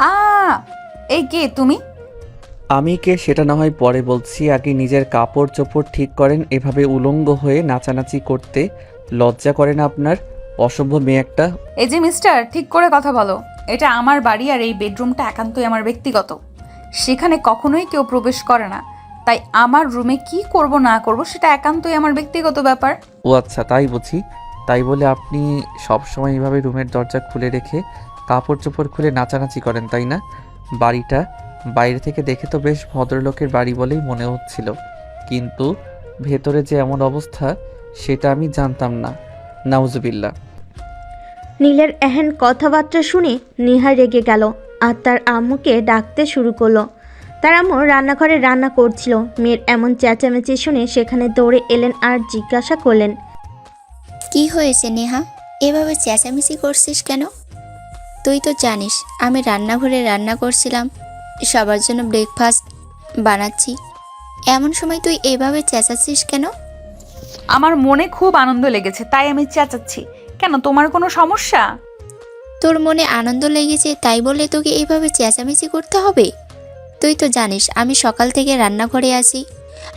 আ এই কে তুমি? আমি কে সেটা না হয় পরে বলছি, আগে নিজের কাপড় চোপড় ঠিক করেন। এভাবে উলঙ্গ হয়ে নাচানাচি করতে লজ্জা করে না আপনার? অসভ্য মেয়ে একটা। এই যে মিস্টার, ঠিক করে কথা বলো। এটা আমার বাড়ি আর এই বেডরুমটা একান্তই আমার ব্যক্তিগত। সেখানে কখনোই কেউ প্রবেশ করে না। তাই আমার রুমে কি করব না করব সেটা একান্তই আমার ব্যক্তিগত ব্যাপার। ও আচ্ছা, তাই বুঝি। তাই বলে আপনি সব সময় এভাবে রুমের দরজা খুলে রেখে কাপড় চোপড় খুলে নাচানাচি করেন, তাই না? বাড়িটা বাইরে থেকে দেখে তো বেশ ভদ্রলোকের বাড়ি বলেই মনে হচ্ছিল, কিন্তু ভেতরে যে এমন অবস্থা সেটা আমি জানতাম না। নাউজুবিল্লাহ। নীলের এহেন কথাবার্তা শুনে নেহা রেগে গেল আর তার আম্মুকে ডাকতে শুরু করলো। তার আম্মু রান্নাঘরে রান্না করছিল। মেয়ের এমন চেঁচামেচি শুনে সেখানে দৌড়ে এলেন আর জিজ্ঞাসা করলেন, কি হয়েছে নেহা? এভাবে চেঁচামেচি করছিস কেন? তুই তো জানিস আমি রান্নাঘরে রান্না করছিলাম, সবার জন্য ব্রেকফাস্ট বানাচ্ছি। এমন সময় তুই এভাবে চেঁচাচ্ছিস কেন? আমার মনে খুব আনন্দ লেগেছে তাই আমি চেঁচাচ্ছি। কেন, তোমার কোনো সমস্যা? তোর মনে আনন্দ লেগেছে তাই বলে তোকে এইভাবে চেঁচামেচি করতে হবে? তুই তো জানিস আমি সকাল থেকে রান্নাঘরে আছি,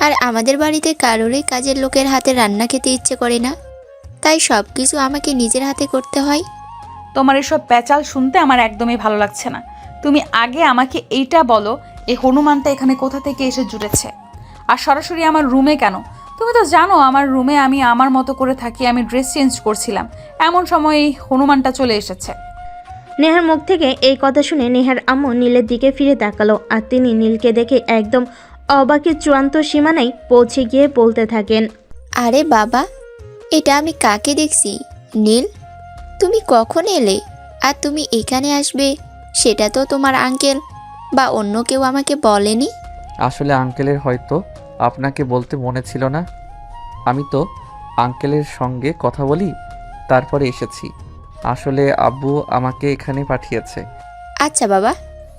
আর আমাদের বাড়িতে কারোরই কাজের লোকের হাতে রান্না খেতে ইচ্ছে করে না, তাই সব কিছু আমাকে নিজের হাতে করতে হয়। তোমার এসব প্যাচাল শুনতে আমার একদমই ভালো লাগছে না। তুমি আগে আমাকে এইটা বলো, এই হনুমানটা এখানে কোথা থেকে এসে জুড়েছে? আর সরাসরি আমার রুমে কেন? তুমি তো জানো আমার রুমে আমি আমার মতো করে থাকি, আমি ড্রেস চেঞ্জ করছিলাম, এমন সময় এই হনুমানটা চলে এসেছে। নেহার মুখ থেকে এই কথা শুনে নেহার আম্মু নীলের দিকে ফিরে তাকালো আর তিনি নীলকে দেখে একদম অবাকের চূড়ান্ত সীমানায় পৌঁছে গিয়ে বলতে থাকেন, আরে বাবা, এটা আমি কাকে দেখছি? নীল, তুমি কখন এলে? আর তুমি এখানে আসবে সেটা তো তোমার আঙ্কেল বা অন্য কেউ আমাকে বলেনি। আসলে আঙ্কেলের হয়তো আপনাকে বলতে মনে ছিল না। আমি তো আঙ্কেলের সঙ্গে কথা বলি, তারপরে এসেছি। আসলে আব্বু আমাকে এখানে পাঠিয়েছে। আচ্ছা বাবা,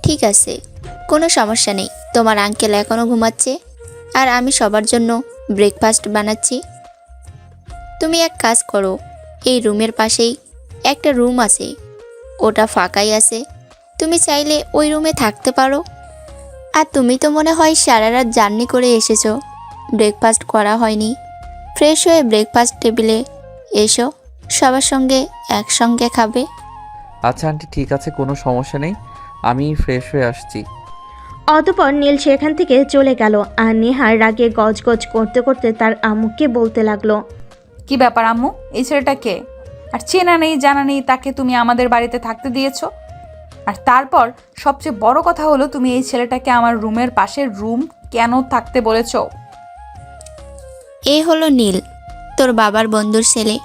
ঠিক আছে, কোনো সমস্যা নেই। তোমার আঙ্কেল এখনও ঘুমাচ্ছে আর আমি সবার জন্য ব্রেকফাস্ট বানাচ্ছি। তুমি এক কাজ করো, এই রুমের পাশেই একটা রুম আছে, ওটা ফাঁকাই আছে, তুমি চাইলে ওই রুমে থাকতে পারো। আর তুমি তো মনে হয় সারা রাত জার্নি করে এসেছো, ব্রেকফাস্ট করা হয়নি। ফ্রেশ হয়ে ব্রেকফাস্ট টেবিলে এসো, সবার সঙ্গে একসঙ্গে খাবে। আচ্ছা আন্টি, ঠিক আছে, কোনো সমস্যা নেই, আমি ফ্রেশ হয়ে আসছি। অতঃপর নীল সেখান থেকে চলে গেল আর নেহার রাগে গজগজ করতে করতে তার আম্মুকে বলতে লাগলো, কি ব্যাপার আম্মু, এই ছেলেটা কে? আর চেনা নেই জানা নেই তাকে তুমি আমাদের বাড়িতে থাকতে দিয়েছো। আর তারপর সবচেয়ে বড় কথা হলো, তুমি এই ছেলেটাকে আমার রুমের পাশের রুম কেন থাকতে বলেছো? এ হলো নীল, তোর বাবার বন্ধুর ছেলে।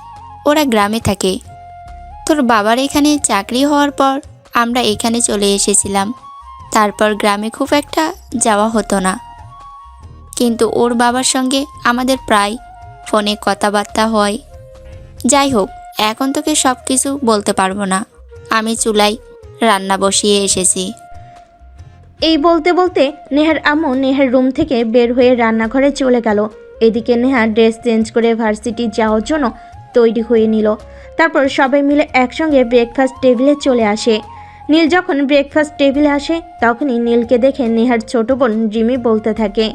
ওরা গ্রামে থাকে। তোর বাবার এখানে চাকরি হওয়ার পর আমরা এখানে চলে এসেছিলাম। তারপর গ্রামে খুব একটা যাওয়া হতো না, কিন্তু ওর বাবার সঙ্গে আমাদের প্রায় ফোনে কথাবার্তা হয়। যাই হোক, এখন তোকে সব কিছু বলতে পারবো না। আমি চুলায় রান্না বসিয়ে এসেছি। এই বলতে বলতে নেহার আম্মু নেহার রুম থেকে বের হয়ে রান্নাঘরে চলে গেল। এদিকে নেহা ড্রেস চেঞ্জ করে ভার্সিটি যাওয়ার জন্য তৈরি হয়ে নিল। তারপর সবাই মিলে একসঙ্গে ব্রেকফাস্ট টেবিলে চলে আসে। নীল যখন ব্রেকফাস্ট টেবিলে আসে তখনই নীলকে দেখে নেহার ছোট বোন রিমি বলতে থাকে,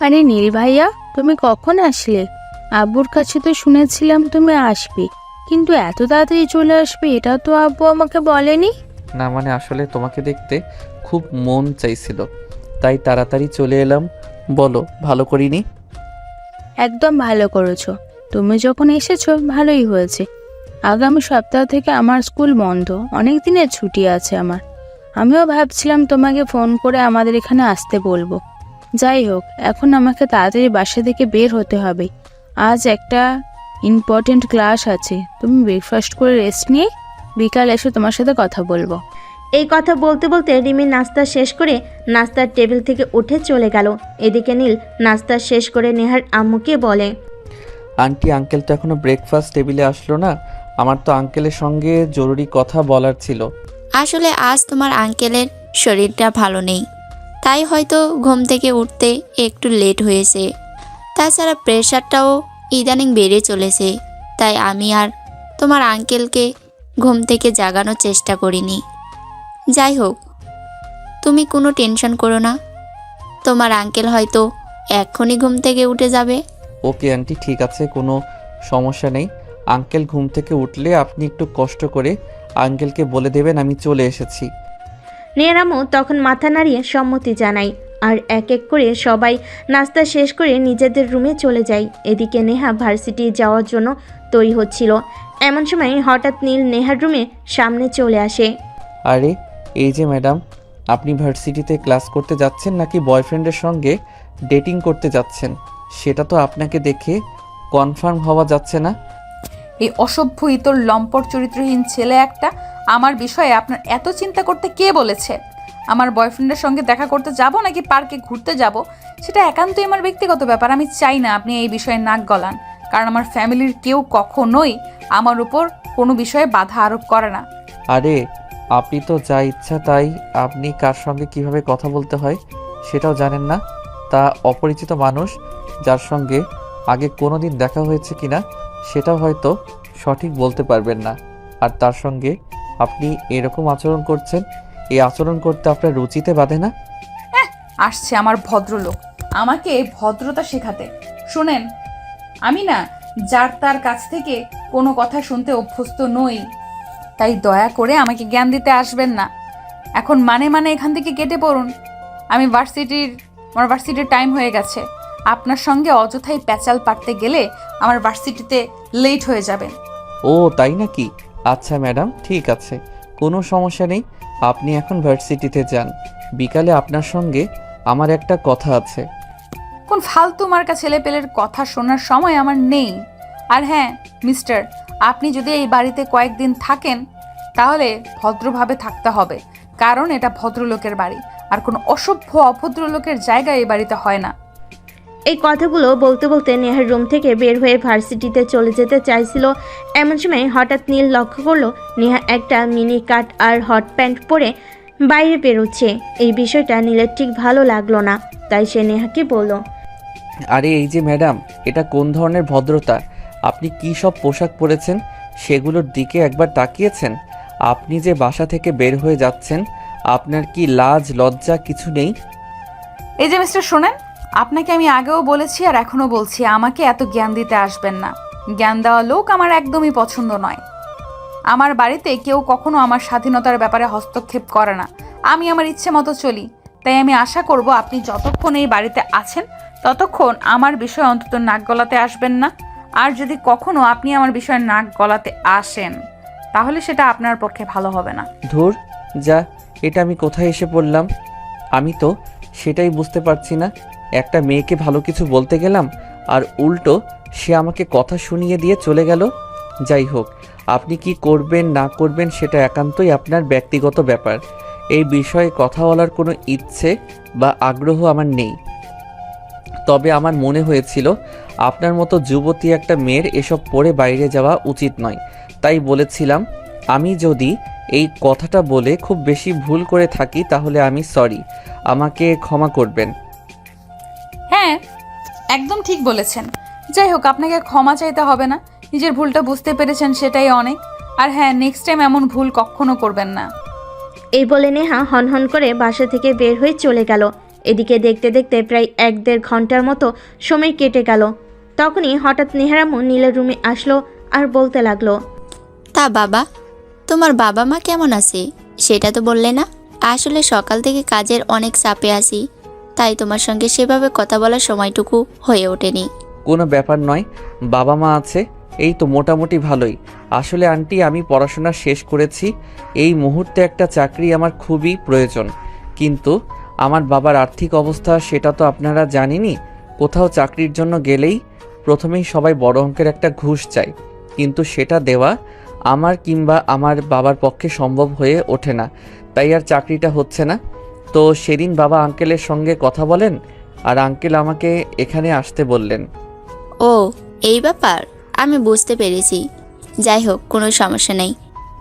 আরে নীল ভাইয়া, তুমি কখন আসলে? আব্বুর কাছে তো শুনেছিলাম তুমি আসবে, কিন্তু এত তাড়াতাড়ি চলে আসবে এটা তো আব্বু আমাকে বলেনি। না মানে আসলে তোমাকে দেখতে খুব মন চাইছিল, তাই তাড়াতাড়ি চলে এলাম। বলো, ভালো করিনি? একদম ভালো করেছো। তুমি যখন এসেছো ভালোই হয়েছে। আগামী সপ্তাহ থেকে আমার স্কুল বন্ধ, অনেক দিনের ছুটি আছে আমার। আমিও ভাবছিলাম তোমাকে ফোন করে আমাদের এখানে আসতে বলবো। যাই হোক, এখন আমাকে তাড়াতাড়ি বাসা থেকে বের হতে হবে। আজ একটা ইম্পর্টেন্ট ক্লাস আছে। তুমি ব্রেকফাস্ট করে রেস্ট নিয়ে বিকাল এসে তোমার সাথে কথা বলবো। এই কথা বলতে বলতে রিমি নাস্তা শেষ করে নাস্তার টেবিল থেকে উঠে চলে গেল। এদিকে নীল নাস্তা শেষ করে নেহার আম্মুকে বলে, আন্টি, আঙ্কেল তো এখনো ব্রেকফাস্ট টেবিলে আসলো না। আমার তো আঙ্কেলের সঙ্গে জরুরি কথা বলার ছিল। আসলে আজ তোমার আঙ্কেলের শরীরটা ভালো নেই, তাই হয়তো ঘুম থেকে উঠতে একটু লেট হয়েছে। তাছাড়া প্রেশারটাও ইদানিং বেড়ে চলেছে, তাই আমি আর তোমার আঙ্কেলকে ঘুম থেকে জাগানোর চেষ্টা করিনি। যাই হোক, তুমি কোনো টেনশন করো না, তোমার আঙ্কেল হয়তো এক্ষুনি ঘুম থেকে উঠে যাবে। ওকে আন্টি, ঠিক আছে, কোনো সমস্যা নেই। আঙ্কেল ঘুম থেকে উঠলে আপনি একটু কষ্ট করে আঙ্কেলকে বলে দেবেন আমি চলে এসেছি। নেহার আম্মু তখন মাথা নাড়িয়ে সম্মতি জানায়। আর এক এক করে সবাই নাস্তা শেষ করে নিজেদের রুমে চলে যায়। এদিকে নেহা ভার্সিটি যাওয়ার জন্য তৈরি হচ্ছিল। এমন সময় হঠাৎ নীল নেহার রুমে সামনে চলে আসে। আরে এই যে ম্যাডাম, আপনি ভার্সিটিতে ক্লাস করতে যাচ্ছেন নাকি বয়ফ্রেন্ডের সঙ্গে ডেটিং করতে যাচ্ছেন সেটা তো আপনাকে দেখে কনফার্ম হওয়া যাচ্ছে না। এই অসভ্য ইতর লম্পট চরিত্রহীন ছেলে একটা, আমার বিষয়ে আপনার এত চিন্তা করতে কে বলেছে? আমার বয়ফ্রেন্ডের সঙ্গে দেখা করতে যাব নাকি পার্কে ঘুরতে যাব সেটা একান্তই আমার ব্যক্তিগত ব্যাপার। আমি চাই না আপনি এই বিষয়ে নাক গলান, কারণ আমার ফ্যামিলির কেউ কখনোই আমার উপর কোনো বিষয়ে বাধা আরোপ করে না। আরে আপনি তো যা ইচ্ছা তাই, আপনি কার সঙ্গে কিভাবে কথা বলতে হয় সেটাও জানেন না। তা অপরিচিত মানুষ যার সঙ্গে আগে কোনো দিন দেখা হয়েছে কিনা সেটাও হয়তো সঠিক বলতে পারবেন না। আর তার সঙ্গে আপনি এরকম আচরণ করছেন, এই আচরণ করতে আপনার রুচিতে বাধে না? আসছে আমার ভদ্রলোক আমাকে ভদ্রতা শেখাতে। শুনেন, আমি না যার তার কাছ থেকে কোনো কথা শুনতে অভ্যস্ত নই, তাই দয়া করে আমাকে জ্ঞান দিতে আসবেন না। এখন মানে এখান থেকে কেটে পড়ুন। আমার ভার্সিটির টাইম হয়ে গেছে। আপনার সঙ্গে অযথাই প্যাচাল পাড়তে গেলে আমার ভার্সিটিতে লেট হয়ে যাবে। ও তাই নাকি? আচ্ছা ম্যাডাম, ঠিক আছে, কোনো সমস্যা নেই। আপনি এখন ভার্সিটিতে যান, বিকালে আপনার সঙ্গে আমার একটা কথা আছে। কোন ফালতু মার্কা ছেলেপেলের কথা শোনার সময় আমার নেই। আর হ্যাঁ মিস্টার, আপনি যদি এই বাড়িতে কয়েকদিন থাকেন তাহলে ভদ্রভাবে থাকতে হবে, কারণ এটা ভদ্রলোকের বাড়ি, আর কোনো অসভ্য অভদ্রলোকের জায়গা এই বাড়িতে হয় না। এই কথাগুলো বলতে বলতে নেহার রুম থেকে বের হয়ে ভার্সিটিতে চলে যেতে চাইছিল। এমন সময় হঠাৎ নীল লক্ষ্য করলো নেহা একটা মিনি কাট আর হট প্যান্ট পরে বাইরে বেরোচ্ছে। এই বিষয়টা নীলের ঠিক ভালো লাগলো না, তাই সে নেহাকে বলল, আরে এই যে ম্যাডাম, এটা কোন ধরনের ভদ্রতা? আপনি কি সব পোশাক পরেছেন সেগুলোর দিকে একবার তাকিয়েছেন? আপনি যে বাসা থেকে বের হয়ে যাচ্ছেন, আপনার কি লাজ লজ্জা কিছু নেই? এই যে মিস্টার শোনেন, আপনাকে আমি আগেও বলেছি আর এখনো বলছি, আমাকে এত জ্ঞান দিতে আসবেন না। জ্ঞান দেওয়া লোক আমার একদমই পছন্দ নয়। আমার বাড়িতে কেউ কখনো আমার স্বাধীনতার ব্যাপারে হস্তক্ষেপ করে না। আমি আমার ইচ্ছে মতো চলি। তাই আমি আশা করব আপনি যতক্ষণ এই বাড়িতে আছেন ততক্ষণ আমার বিষয়ে অন্তত নাক গলাতে আসবেন না। আর যদি কখনো আপনি আমার বিষয়ে নাক গলাতে আসেন তাহলে সেটা আপনার পক্ষে ভালো হবে না। ধুর যা, এটা আমি কোথায় এসে পড়লাম? আমি তো সেটাই বুঝতে পারছি না। একটা মেয়েকে ভালো কিছু বলতে গেলাম আর উল্টো সে আমাকে কথা শুনিয়ে দিয়ে চলে গেল। যাই হোক, আপনি কি করবেন না করবেন সেটা একান্তই আপনার ব্যক্তিগত ব্যাপার। এই বিষয়ে কথা বলার কোনো ইচ্ছে বা আগ্রহ আমার নেই। তবে আমার মনে হয়েছিল আপনার মতো যুবতী একটা মেয়ের এসব পড়ে বাইরে যাওয়া উচিত নয়, তাই বলেছিলাম। আমি যদি এই কথাটা বলে খুব বেশি ভুল করে থাকি তাহলে আমি সরি, আমাকে ক্ষমা করবেন। হ্যাঁ, একদম ঠিক বলেছেন। যাই হোক, আপনাকে ক্ষমা চাইতে হবে না। নিজের ভুলটা বুঝতে পেরেছেন সেটাই অনেক। আর হ্যাঁ, নেক্সট টাইম এমন ভুল কখনো করবেন না। এই বলে নেহা হনহন করে বাসা থেকে বের হয়ে চলে গেল। এদিকে দেখতে দেখতে প্রায় 1-1.5 ঘন্টার মতো সময় কেটে গেল। তখনই হঠাৎ নেহার আম্মু নীলের রুমে আসলো আর বলতে লাগলো, তা বাবা, তোমার বাবা মা কেমন আছে সেটা তো বললে না। আসলে সকাল থেকে কাজের অনেক চাপে আছি, তাই তোমার সঙ্গে সেভাবে কথা বলার সময়টুকু হয়ে ওঠেনি। কোনো ব্যাপার নয়, বাবা মা আছে, এই তো মোটামুটি ভালোই। আসলে আন্টি, আমি পড়াশোনা শেষ করেছি। এই মুহূর্তে একটা চাকরি আমার খুবই প্রয়োজন, কিন্তু আমার বাবার আর্থিক অবস্থা সেটা তো আপনারা জানেনই। কোথাও চাকরির জন্য গেলেই প্রথমেই সবাই বড় অঙ্কের একটা ঘুষ চায়, কিন্তু সেটা দেওয়া আমার কিংবা আমার বাবার পক্ষে সম্ভব হয়ে ওঠে না, তাই আর চাকরিটা হচ্ছে না। তো সেদিন বাবা আঙ্কেলের সঙ্গে কথা বলেন আর আঙ্কেল আমাকে এখানে আসতে বললেন। ও এই ব্যাপার, আমি বুঝতে পেরেছি। যাই হোক, কোনো সমস্যা নেই।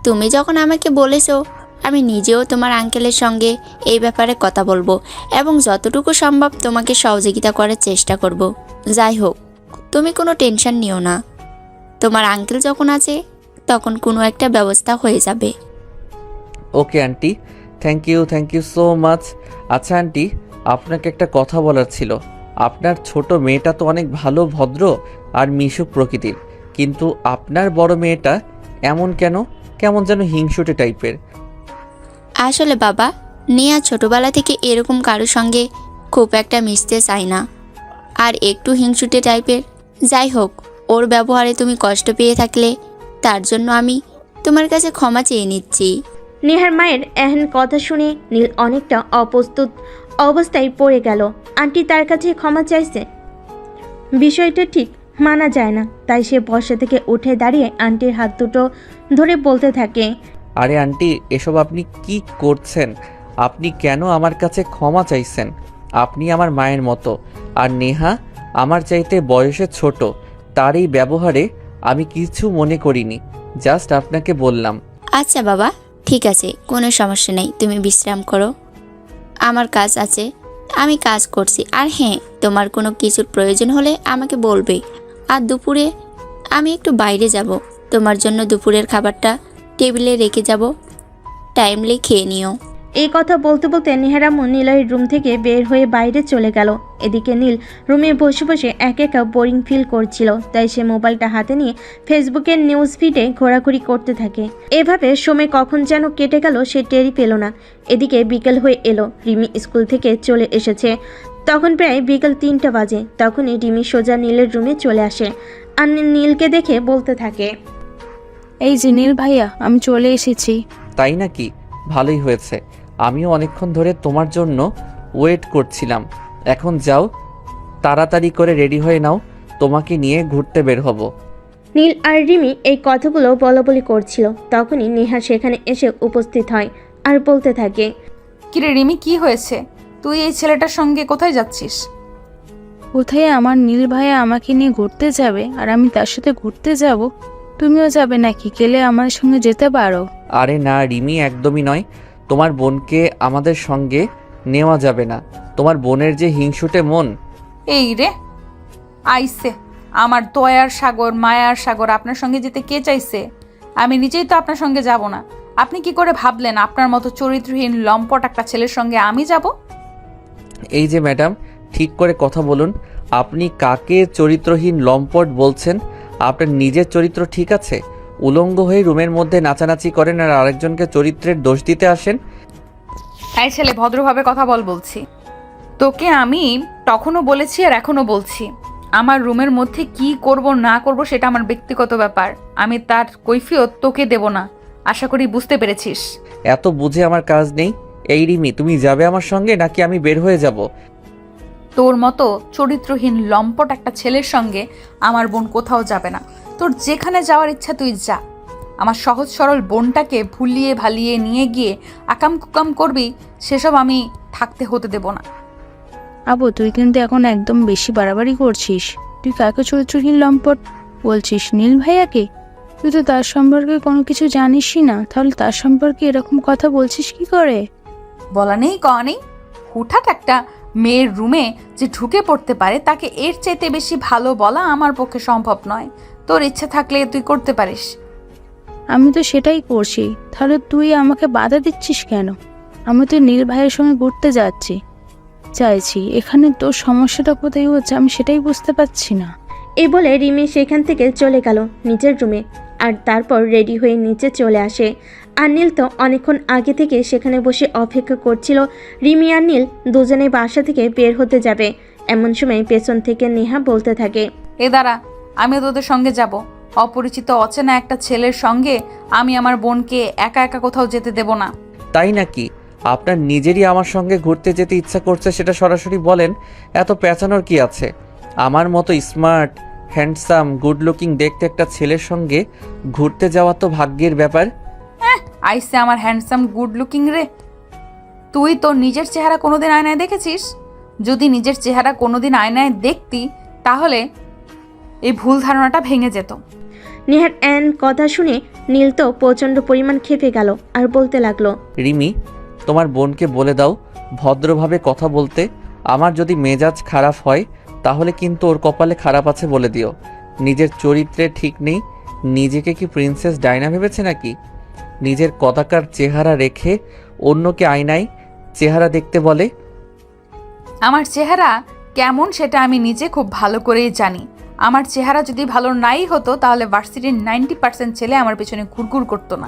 তুমি যখন আমাকে বলেছো, আমি নিজেও তোমার আঙ্কেলের সঙ্গে এই ব্যাপারে কথা বলবো এবং যতটুকু সম্ভব তোমাকে সহযোগিতা করার চেষ্টা করব। যাই হোক, তুমি কোনো টেনশন নিও না। তোমার আঙ্কেল যখন আছে তখন কোনো একটা ব্যবস্থা হয়ে যাবে। Okay aunty, thank you so much. আচ্ছা আন্টি, আপনাকে একটা কথা বলার ছিল। আপনার ছোট মেয়েটা তো অনেক ভালো, ভদ্র আর মিশুক প্রকৃতির, কিন্তু আপনার বড় মেয়েটা এমন কেন? কেমন যেন হিংসুটে টাইপের। আসলে বাবা, নেহা ছোটবেলা থেকে এরকম কারোর সঙ্গে খুব একটা মিশতে চায় না, আর একটু হিংসুটে টাইপের। যাই হোক, ওর ব্যবহারে তুমি কষ্ট পেয়ে থাকলে তার জন্য আমি তোমার কাছে ক্ষমা চেয়ে নিচ্ছি। নেহার মায়ের এহেন কথা শুনে নীল অনেকটা অপ্রস্তুত অবস্থায় পড়ে গেল। আন্টি তার কাছে ক্ষমা চাইছে, বিষয়টা ঠিক মানা যায় না। তাই সে বসা থেকে উঠে দাঁড়িয়ে আন্টির হাত দুটো ধরে বলতে থাকে, আরে আন্টি, এসব আপনি কি করছেন? আপনি কেন আমার কাছে ক্ষমা চাইছেন? আপনি আমার মায়ের মতো, আর নেহা আমার চাইতে বয়সে ছোট। তার এই ব্যবহারে আমি কিছু মনে করিনি, জাস্ট আপনাকে বললাম। আচ্ছা বাবা, ঠিক আছে, কোনো সমস্যা নেই, তুমি বিশ্রাম করো। আমার কাজ আছে, আমি কাজ করছি। আর হ্যাঁ, তোমার কোনো কিছুর প্রয়োজন হলে আমাকে বলবে। আর দুপুরে আমি একটু বাইরে যাব, তোমার জন্য দুপুরের খাবারটা টেবিলে রেখে যাব, টাইমলি খেয়ে নিও। এই কথা বলতে বলতে নেহার আম্মু নীলয়ের রুম থেকে বের হয়ে বাইরে চলে গেল। এদিকে নীল রুমে বসে বসে একা বোরিং ফিল করছিল। তাই সে মোবাইলটা হাতে নিয়ে ফেসবুকের নিউজ ফিডে ঘোরাঘুরি করতে থাকে। এভাবে সময় কখন যেন কেটে গেল সে টেরই পেল না। এদিকে বিকেল হয়ে এলো, রিমি স্কুল থেকে চলে এসেছে। তখন প্রায় বিকেল 3টা বাজে। তখনই রিমি সোজা নীলের রুমে চলে আসে আর নীলকে দেখে বলতে থাকে, এই যে নীল ভাইয়া, আমি চলে এসেছি। তাই নাকি? ভালোই হয়েছে, আমিও অনেকক্ষণ ধরে তোমার জন্য ওয়েট করছিলাম। এখন যাও, তাড়াতাড়ি করে রেডি হয়ে নাও, তোমাকে নিয়ে ঘুরতে বের হব। নীল আর রিমি এই কথাগুলো বলাবলি করছিল। তখনই নেহা সেখানে এসে উপস্থিত হয় আর বলতে থাকে, কিরে রিমি, কি হয়েছে? তুই এই ছেলেটার সঙ্গে কোথায় যাচ্ছিস? কোথায়? আমার নীল ভাইয়া আমাকে নিয়ে ঘুরতে যাবে আর আমি তার সাথে ঘুরতে যাব? তুমিও যাবে নাকি? গেলে আমার সঙ্গে যেতে পারো। আরে না রিমি, একদমই নয়। তোমার বোনকে আমাদের সঙ্গে নেওয়া যাবে না। তোমার বোনের যে হিংসুটে মন। এই রে আইসে আমার দয়ার সাগর, মায়ার সাগর, আপনার সঙ্গে যেতে কে চাইছে? আমি নিজেই তো আপনার সঙ্গে যাব না। আপনি কি করে ভাবলেন আপনার মতো চরিত্রহীন লম্পট একটা ছেলের সঙ্গে আমি যাব? এই যে ম্যাডাম, ঠিক করে কথা বলুন। আপনি কাকে চরিত্রহীন লম্পট বলছেন? আপনার নিজের চরিত্র ঠিক আছে? উলঙ্গ হয়ে রুমের মধ্যে নাচানাচি করেন আর আরেকজনকে চরিত্রের দোষ দিতে আসেন। এই ছেলে, ভদ্রভাবে কথা বলছি। তোকে আমি তখনও বলেছি আর এখনও বলছি, আমার রুমের মধ্যে কি করব না করব সেটা আমার ব্যক্তিগত ব্যাপার। আমি তার কৈফিয়ত তোকে দেব না। আশা করি বুঝতে পেরেছিস। এত বুঝে আমার কাজ নেই। এই রিমি, তুমি যাবে আমার সঙ্গে নাকি আমি বের হয়ে যাব? তোর মতো চরিত্রহীন লম্পট একটা ছেলের সঙ্গে আমার বোন কোথাও যাবে না। তোর যেখানে যাওয়ার ইচ্ছা তুই যা। আমার সহজ সরল বোনটাকে ভুলিয়ে ভালিয়ে নিয়ে গিয়ে আকাম কুকাম করবি, সেসব আমি থাকতে হতে দেব না। আবু, তুই কিন্তু এখন একদম বেশি বাড়াবাড়ি করছিস। তুই কাকে চরিত্রহীন লম্পট বলছিস? নীল ভাইয়াকে? তুই তো তার সম্পর্কে কোনো কিছু জানিসই না, তাহলে তার সম্পর্কে এরকম কথা বলছিস কি করে? বলা নেই কওয়া নেই, হুঠাৎ একটা মেয়ের রুমে যে ঢুকে পড়তে পারে তাকে এর চাইতে বেশি ভালো বলা আমার পক্ষে সম্ভব নয়। তোর ইচ্ছে থাকলে তুই করতে পারিস। আমি তো সেটাই করছি, তাহলে তুই আমাকে বাধা দিচ্ছিস কেন? আমি তো নীল ভাইয়ের সঙ্গে ঘুরতে চাইছি। এখানে তোর সমস্যাটা কোথায় হচ্ছে আমি সেটাই বুঝতে পারছি না। এই বলে রিমি সেখান থেকে চলে গেল নিজের রুমে। আর তারপর রেডি হয়ে নিচে চলে আসে। আর নীল তো অনেকক্ষণ আগে থেকে সেখানে বসে অপেক্ষা করছিল রিমি আর নীল দুজনেই বাসা থেকে বের হতে যাবে। এমন সময় পেছন থেকে নেহা বলতে থাকে, এ দাঁড়া, আমিও তোদের সঙ্গে যাব। অপরিচিত অচেনা একটা ছেলের সঙ্গে আমি আমার বোনকে একা একা কোথাও যেতে দেব না। তাই নাকি? আপনার নিজেরই আমার সঙ্গে ঘুরতে যেতে ইচ্ছা করছে, সেটা সরাসরি বলেন। এত পেঁচানোর কি আছে? আমার মতো স্মার্ট, হ্যান্ডসাম, গুড লুকিং দেখতে একটা ছেলের সঙ্গে ঘুরতে যাওয়া তো ভাগ্যের ব্যাপার। আইসে আমার হ্যান্ডসাম গুড লুকিং রে। তুই তোর নিজের চেহারা কোনোদিন আয়নায় দেখেছিস? যদি নিজের চেহারা কোনোদিন আয়নায় দেখতি তাহলে এই ভুল ধারণাটা ভেঙে যেত। নেহার এন কথা শুনে নীল তো প্রচণ্ড পরিমাণ ক্ষেপে গেল আর বলতে লাগলো, রিমি, তোমার বোনকে বলে দাও ভদ্রভাবে কথা বলতে। আমার যদি মেজাজ খারাপ হয় তাহলে কিন্তু ওর কপালে খারাপ আছে বলে দিও। নিজের চরিত্রে ঠিক নেই। নিজেকে কি প্রিন্সেস ডায়না ভেবেছে নাকি? নিজের কদাকার চেহারা রেখে অন্যকে আয়নায় চেহারা দেখতে বলে? আমার চেহারা কেমন সেটা আমি নিজে খুব ভালো করেই জানি। আমার চেহারা যদি ভালো নাই হতো তাহলে ভার্সিটির 90% ছেলে আমার পেছনে ঘুরঘুর করতো না।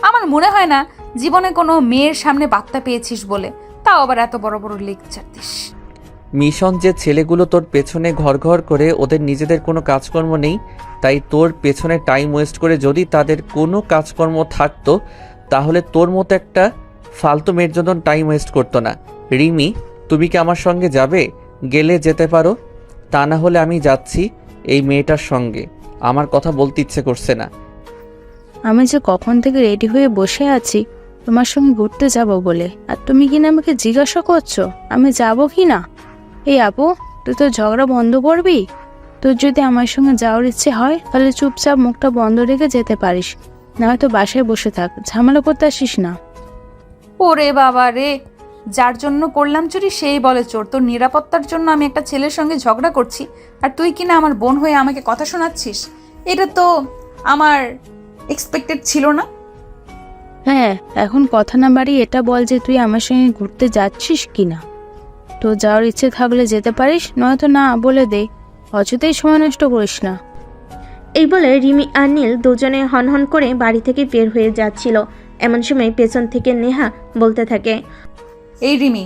আমার মনে হয় না জীবনে কোনো মেয়ের সামনে বার্তা পেয়েছিস বলে, তাও আবার এত বড় বড় লেকচার দিস। মিশন যে ছেলেগুলো তোর পেছনে ঘর ঘর করে ওদের নিজেদের কোনো কাজকর্ম নেই, তাই তোর পেছনে টাইম ওয়েস্ট করে যদি তাদের কোনো কাজকর্ম থাকতো তাহলে তোর মতো একটা ফালতু মেয়ের জন্য টাইম ওয়েস্ট করতো না। রিমি, তুমি কি আমার সঙ্গে যাবে? গেলে যেতে পারো, তা না হলে আমি যাচ্ছি এই মেয়েটার সঙ্গে। আমার কথা বলতে ইচ্ছে করছে না। আমি যে কখন থেকে রেডি হয়ে বসে আছি তোমার সঙ্গে ঘুরতে যাব বলে, আর তুমি কিনা আমাকে জিজ্ঞাসা করছো আমি যাব কি না। এই আপু, তুই তো ঝগড়া বন্ধ করবি? তোর যদি আমার সঙ্গে যাওয়ার ইচ্ছে হয় তাহলে চুপচাপ মুখটা বন্ধ রেখে যেতে পারিস, না হয়তো বাসায় বসে থাক, ঝামেলা করতে আসিস না। ওরে বাবা রে, যার জন্য করলাম চুরি সেই বলে চোর। তোর নিরাপত্তার জন্য আমি একটা ছেলের সঙ্গে ঝগড়া করছি, আর তুই কিনা আমার বোন হয়ে আমাকে কথা শোনাচ্ছিস? এটা তো আমার এক্সপেক্টেড ছিল না। হ্যাঁ, এখন কথা না বাড়িয়ে এটা বল যে তুই আমার সঙ্গে ঘুরতে যাচ্ছিস কি না। তো যাওয়ার ইচ্ছে থাকলে যেতে পারিস, নয়তো না বলে দে, অযথাই সময় নষ্ট করিস না। এই বলে রিমি আর নীল দুজনে হনহন করে বাড়ি থেকে বের হয়ে যাচ্ছিল। এমন সময় পেছন থেকে নেহা বলতে থাকে, এই রিমি,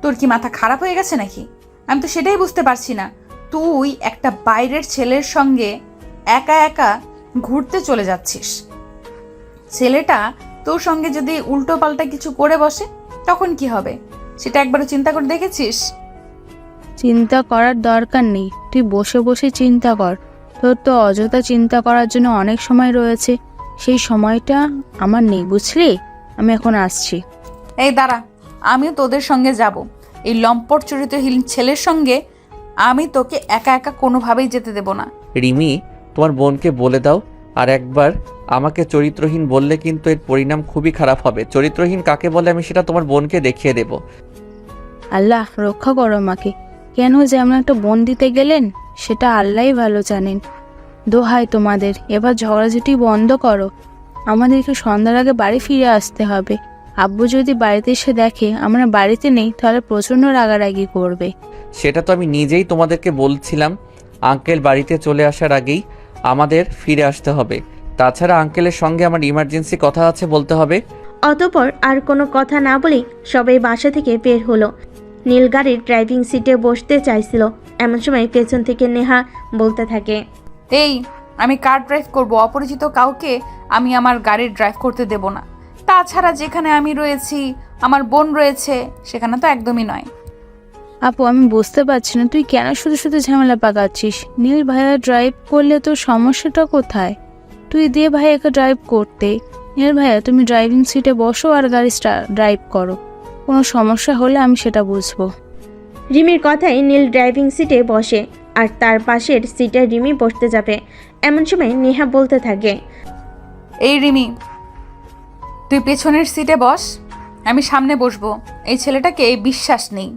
তোর কি মাথা খারাপ হয়ে গেছে নাকি? আমি তো সেটাই বুঝতে পারছি না। তুই একটা বাইরের ছেলের সঙ্গে একা একা ঘুরতে চলে যাচ্ছিস। ছেলেটা তোর সঙ্গে যদি উল্টো পাল্টা কিছু করে বসে তখন কি হবে? সেটা একবারও চিন্তা করে দেখেছিস? চিন্তা করার দরকার নেই, তুই বসে বসে চিন্তা কর। তোর তো অযথা চিন্তা করার জন্য অনেক সময় রয়েছে, সেই সময়টা আমার নেই, বুঝলি? আমি এখন আসছি। এই দাঁড়া, আমিও তোদের সঙ্গে যাব। এই লম্পট চরিত্রহীন ছেলের সঙ্গে আমি তোকে একা একা কোনোভাবেই যেতে দেব না। রিমি, তোমার বোনকে বলে দাও, আর একবার আমাকে চরিত্রহীন বললে কিন্তু এর পরিণাম খুবই খারাপ হবে। চরিত্রহীন কাকে বলে আমি সেটা তোমার বোনকে দেখিয়ে দেব। আল্লাহ রক্ষা করো আমাকে। কেন যে এমন একটা বোন দিতে গেলেন সেটা আল্লাহই ভালো জানেন। দোহাই তোমাদের, এবার ঝগড়াঝাটি বন্ধ করো। আমাদেরকে সন্ধ্যার আগে বাড়ি ফিরে আসতে হবে। আব্বু যদি বাড়িতে এসে দেখে আমরা বাড়িতে নেই তাহলে প্রচণ্ড রাগারাগি করবে। সেটা তো আমি নিজেই তোমাদেরকে বলছিলাম, আঙ্কেল বাড়িতে চলে আসার আগেই আমাদের ফিরে আসতে হবে। তাছাড়া আঙ্কেলের সঙ্গে আমার ইমার্জেন্সি কথা আছে বলতে হবে। অতঃপর আর কোনো কথা না বলেই সবাই বাসা থেকে বের হলো। নীল গাড়ির ড্রাইভিং সিটে বসতে চাইছিল। এমন সময় পেছন থেকে নেহা বলতে থাকে, এই, আমি কার ড্রাইভ করব? অপরিচিত কাউকে আমি আমার গাড়ি ড্রাইভ করতে দেব না। তাছাড়া যেখানে আমি রয়েছি, আমার বোন রয়েছে, সেখানে তো একদমই নয়। আপু, আমি বুঝতে পারছি না তুই কেন শুধু শুধু ঝামেলা পাকাচ্ছিস। নীল ভাইয়া ড্রাইভ করলে তোর সমস্যাটা কোথায়? তুই দিয়ে ভাইয়াকে ড্রাইভ করতে। নীল ভাইয়া, তুমি ড্রাইভিং সিটে বসো আর গাড়ি ড্রাইভ করো। কোনো সমস্যা হলে আমি সেটা বুঝবো। রিমির কথায় নীল ড্রাইভিং সিটে বসে আর তার পাশের সিটে রিমি বসতে যাবে। এমন সময় নেহা বলতে থাকে, এই রিমি, তুই পেছনের সিটে বস, আমি সামনে বসবো। এই ছেলেটাকে বিশ্বাস নেই।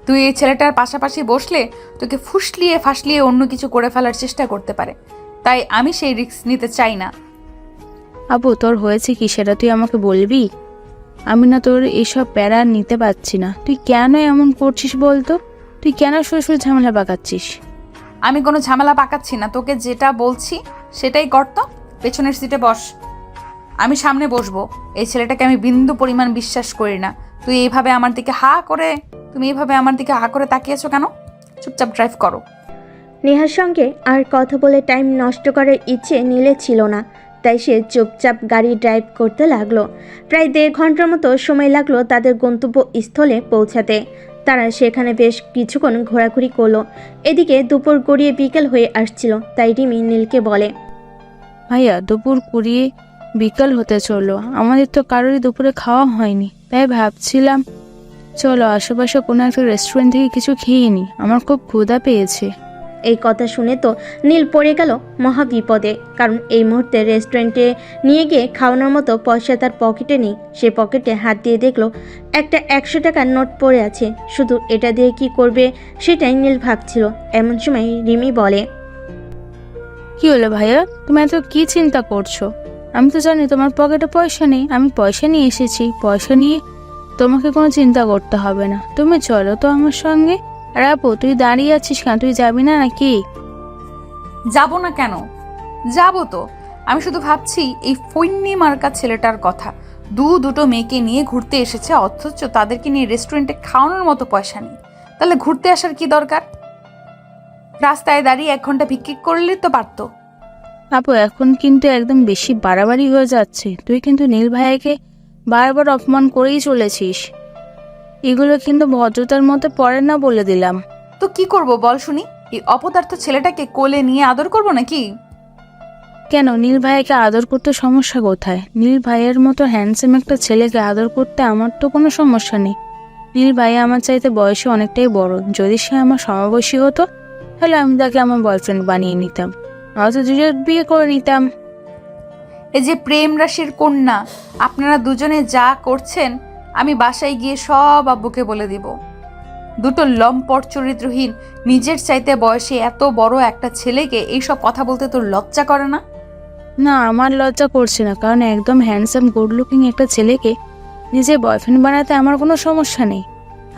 তুই এই ছেলেটার পাশাপাশি বসলে তোকে ফুসলিয়ে ফাসলিয়ে অন্য কিছু করে ফেলার চেষ্টা করতে পারে, তাই আমি সেই রিস্ক নিতে চাই না। আপু, তোর হয়েছে কি সেটা তুই আমাকে বলবি? আমি না তোর এইসব প্যারা নিতে পারছি না। তুই কেন এমন করছিস বলতো? তুই কেন শুধু শুধু ঝামেলা পাকাচ্ছিস? আমি কোনো ঝামেলা পাকাচ্ছি না, তোকে যেটা বলছি সেটাই করতো। পেছনের সিটে বস, আমি সামনে বসবো। এই ছেলেটাকে আমি বিন্দু পরিমাণ বিশ্বাস করি না। তুমি এইভাবে আমার দিকে হা করে তাকিয়েছো কেন? চুপচাপ ড্রাইভ করো। নেহার সঙ্গে আর কথা বলে টাইম নষ্ট করার ইচ্ছে নীলে ছিল না, তাই সে চুপচাপ গাড়ি ড্রাইভ করতে লাগলো। প্রায় 1.5 ঘন্টার মতো সময় লাগলো তাদের গন্তব্যস্থলে পৌঁছাতে। তারা সেখানে বেশ কিছুক্ষণ ঘোরাঘুরি করলো। এদিকে দুপুর গড়িয়ে বিকেল হয়ে আসছিল, তাই রিমি নীলকে বলে, ভাইয়া, দুপুর 20 বিকাল হতে চললো, আমাদের তো কারোরই দুপুরে খাওয়া হয়নি, তাই ভাবছিলাম চলো আশেপাশে কোনো একটা রেস্টুরেন্ট থেকে কিছু খেয়ে নিই, আমার খুব ক্ষুধা পেয়েছে। এই কথা শুনে তো নীল পড়ে গেল মহা বিপদে, কারণ এই মুহূর্তে রেস্টুরেন্টে নিয়ে গিয়ে খাওয়ানোর মতো পয়সা তার পকেটে নেই। সে পকেটে হাত দিয়ে দেখলো একটা 100 টাকার নোট পড়ে আছে। শুধু এটা দিয়ে কি করবে সেটাই নীল ভাবছিল। এমন সময় রিমি বলে, কি হলো ভাইয়া, তুমি এত কি চিন্তা করছো? আমি তো জানি তোমার পকেটে পয়সা নেই, আমি পয়সা নিয়ে এসেছি। পয়সা নিয়ে তোমাকে কোনো চিন্তা করতে হবে না। তুমি চলো তো আমার সঙ্গে। আর আপু, তুই দাঁড়িয়ে আছিস কেন? তুই যাবি না নাকি? যাব না কেন? যাব তো। আমি শুধু ভাবছি এই ফৈন্নি মার্কা ছেলেটার কথা। দুটো মেয়েকে নিয়ে ঘুরতে এসেছে, অথচ তাদেরকে নিয়ে রেস্টুরেন্টে খাওয়ানোর মতো পয়সা নেই। তাহলে ঘুরতে আসার কি দরকার? রাস্তায় দাঁড়িয়ে 1 ঘন্টা ভিক্ষিক করলে তো পারতো। আপু, এখন কিন্তু একদম বেশি বাড়াবাড়ি হয়ে যাচ্ছে। তুই কিন্তু নীল ভাইয়াকে বারবার অপমান করেই চলেছিস। এগুলো কিন্তু ভদ্রতার মধ্যে পড়ে না, বলে দিলাম। তো কি করব বল শুনি? এই অপদার্থ ছেলেটাকে কোলে নিয়ে আদর করব নাকি? কেন, নীল ভাইয়াকে আদর করতে সমস্যা কোথায়? নীল ভাইয়ের মতো হ্যান্ডসাম একটা ছেলেকে আদর করতে আমার তো কোনো সমস্যা নেই। নীল ভাইয়া আমার চাইতে বয়সে অনেকটাই বড়। যদি সে আমার সমবয়সী হতো তাহলে আমি তাকে আমার বয়ফ্রেন্ড বানিয়ে নিতাম, হয়তো দুজন বিয়ে করে নিতাম। এই যে প্রেম রাশির কন্যা, আপনারা দুজনে যা করছেন আমি বাসায় গিয়ে সব আব্বুকে বলে দিব। দুটো লম্পট চরিত্রহীন, নিজের চাইতে বয়সে এত বড় একটা ছেলেকে এইসব কথা বলতে তোর লজ্জা করে না? না, আমার লজ্জা করছে না, কারণ একদম হ্যান্ডসাম গুড লুকিং একটা ছেলেকে নিজের বয়ফ্রেন্ড বানাতে আমার কোনো সমস্যা নেই।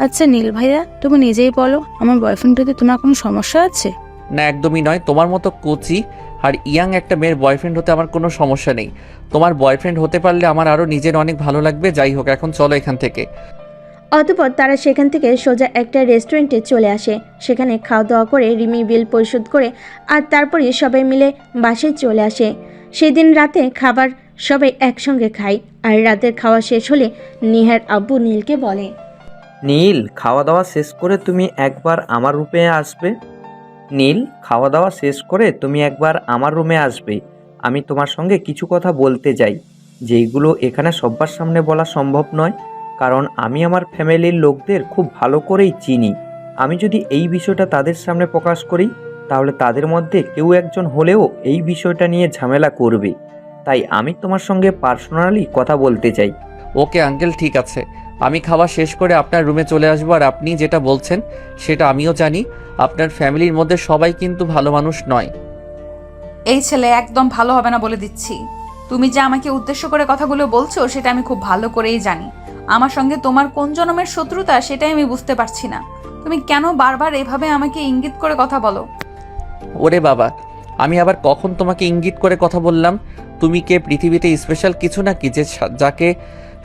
আচ্ছা নীল ভাইয়া, তুমি নিজেই বলো, আমার বয়ফ্রেন্ড হতে তোমার কোনো সমস্যা আছে? না, একদমই নয়। তোমার মতো কোচি আর ইয়াং একটা মেয়ের বয়ফ্রেন্ড হতে আমার কোনো সমস্যা নেই। তোমার বয়ফ্রেন্ড হতে পারলে আমার আরও নিজের অনেক ভালো লাগবে। যাই হোক, এখন চলো এখান থেকে। অতঃপর তারা সেখান থেকে সোজা একটা রেস্টুরেন্টে চলে আসে। সেখানে খাওয়া দাওয়া করে রিমি বিল পরিশোধ করে আর তারপরে সবাই মিলে বাসায় চলে আসে। সেদিন রাতে খাবার সবাই একসঙ্গে খায়। আর রাতের খাওয়া শেষ হলে নিহার আব্বু নীলকে বলে, নীল, খাওয়া দাওয়া শেষ করে তুমি একবার আমার রুমে আসবে। নীল, খাওয়া দাওয়া শেষ করে তুমি একবার আমার রুমে আসবে। আমি তোমার সঙ্গে কিছু কথা বলতে চাই, যেইগুলো এখানে সবার সামনে বলা সম্ভব নয়, কারণ আমি আমার ফ্যামিলির লোকদের খুব ভালো করেই চিনি। আমি যদি এই বিষয়টা তাদের সামনে প্রকাশ করি তাহলে তাদের মধ্যে কেউ একজন হলেও এই বিষয়টা নিয়ে ঝামেলা করবে। তাই আমি তোমার সঙ্গে পার্সোনালি কথা বলতে চাই। ওকে আঙ্কেল, ঠিক আছে। আমি খাওয়া শেষ করে আপনার রুমে চলে আসবো। আর আপনি যেটা বলছেন সেটা আমিও জানি। আপনার ফ্যামিলির মধ্যে সবাই কিন্তু ভালো মানুষ নয়। এই ছেলে একদম ভালো হবে না বলে দিচ্ছি। তুমি যে আমাকে উদ্দেশ্য করে কথাগুলো বলছো সেটা আমি খুব ভালো করেই জানি। আমার সঙ্গে তোমার কোন জন্মের শত্রুতা সেটাই আমি বুঝতে পারছি না। তুমি কেন বারবার এভাবে আমাকে ইঙ্গিত করে কথা বলো? ওরে বাবা, আমি আবার কখন তোমাকে ইঙ্গিত করে কথা বললাম? তুমি কে, পৃথিবীতে স্পেশাল কিছু নাকি যে যাকে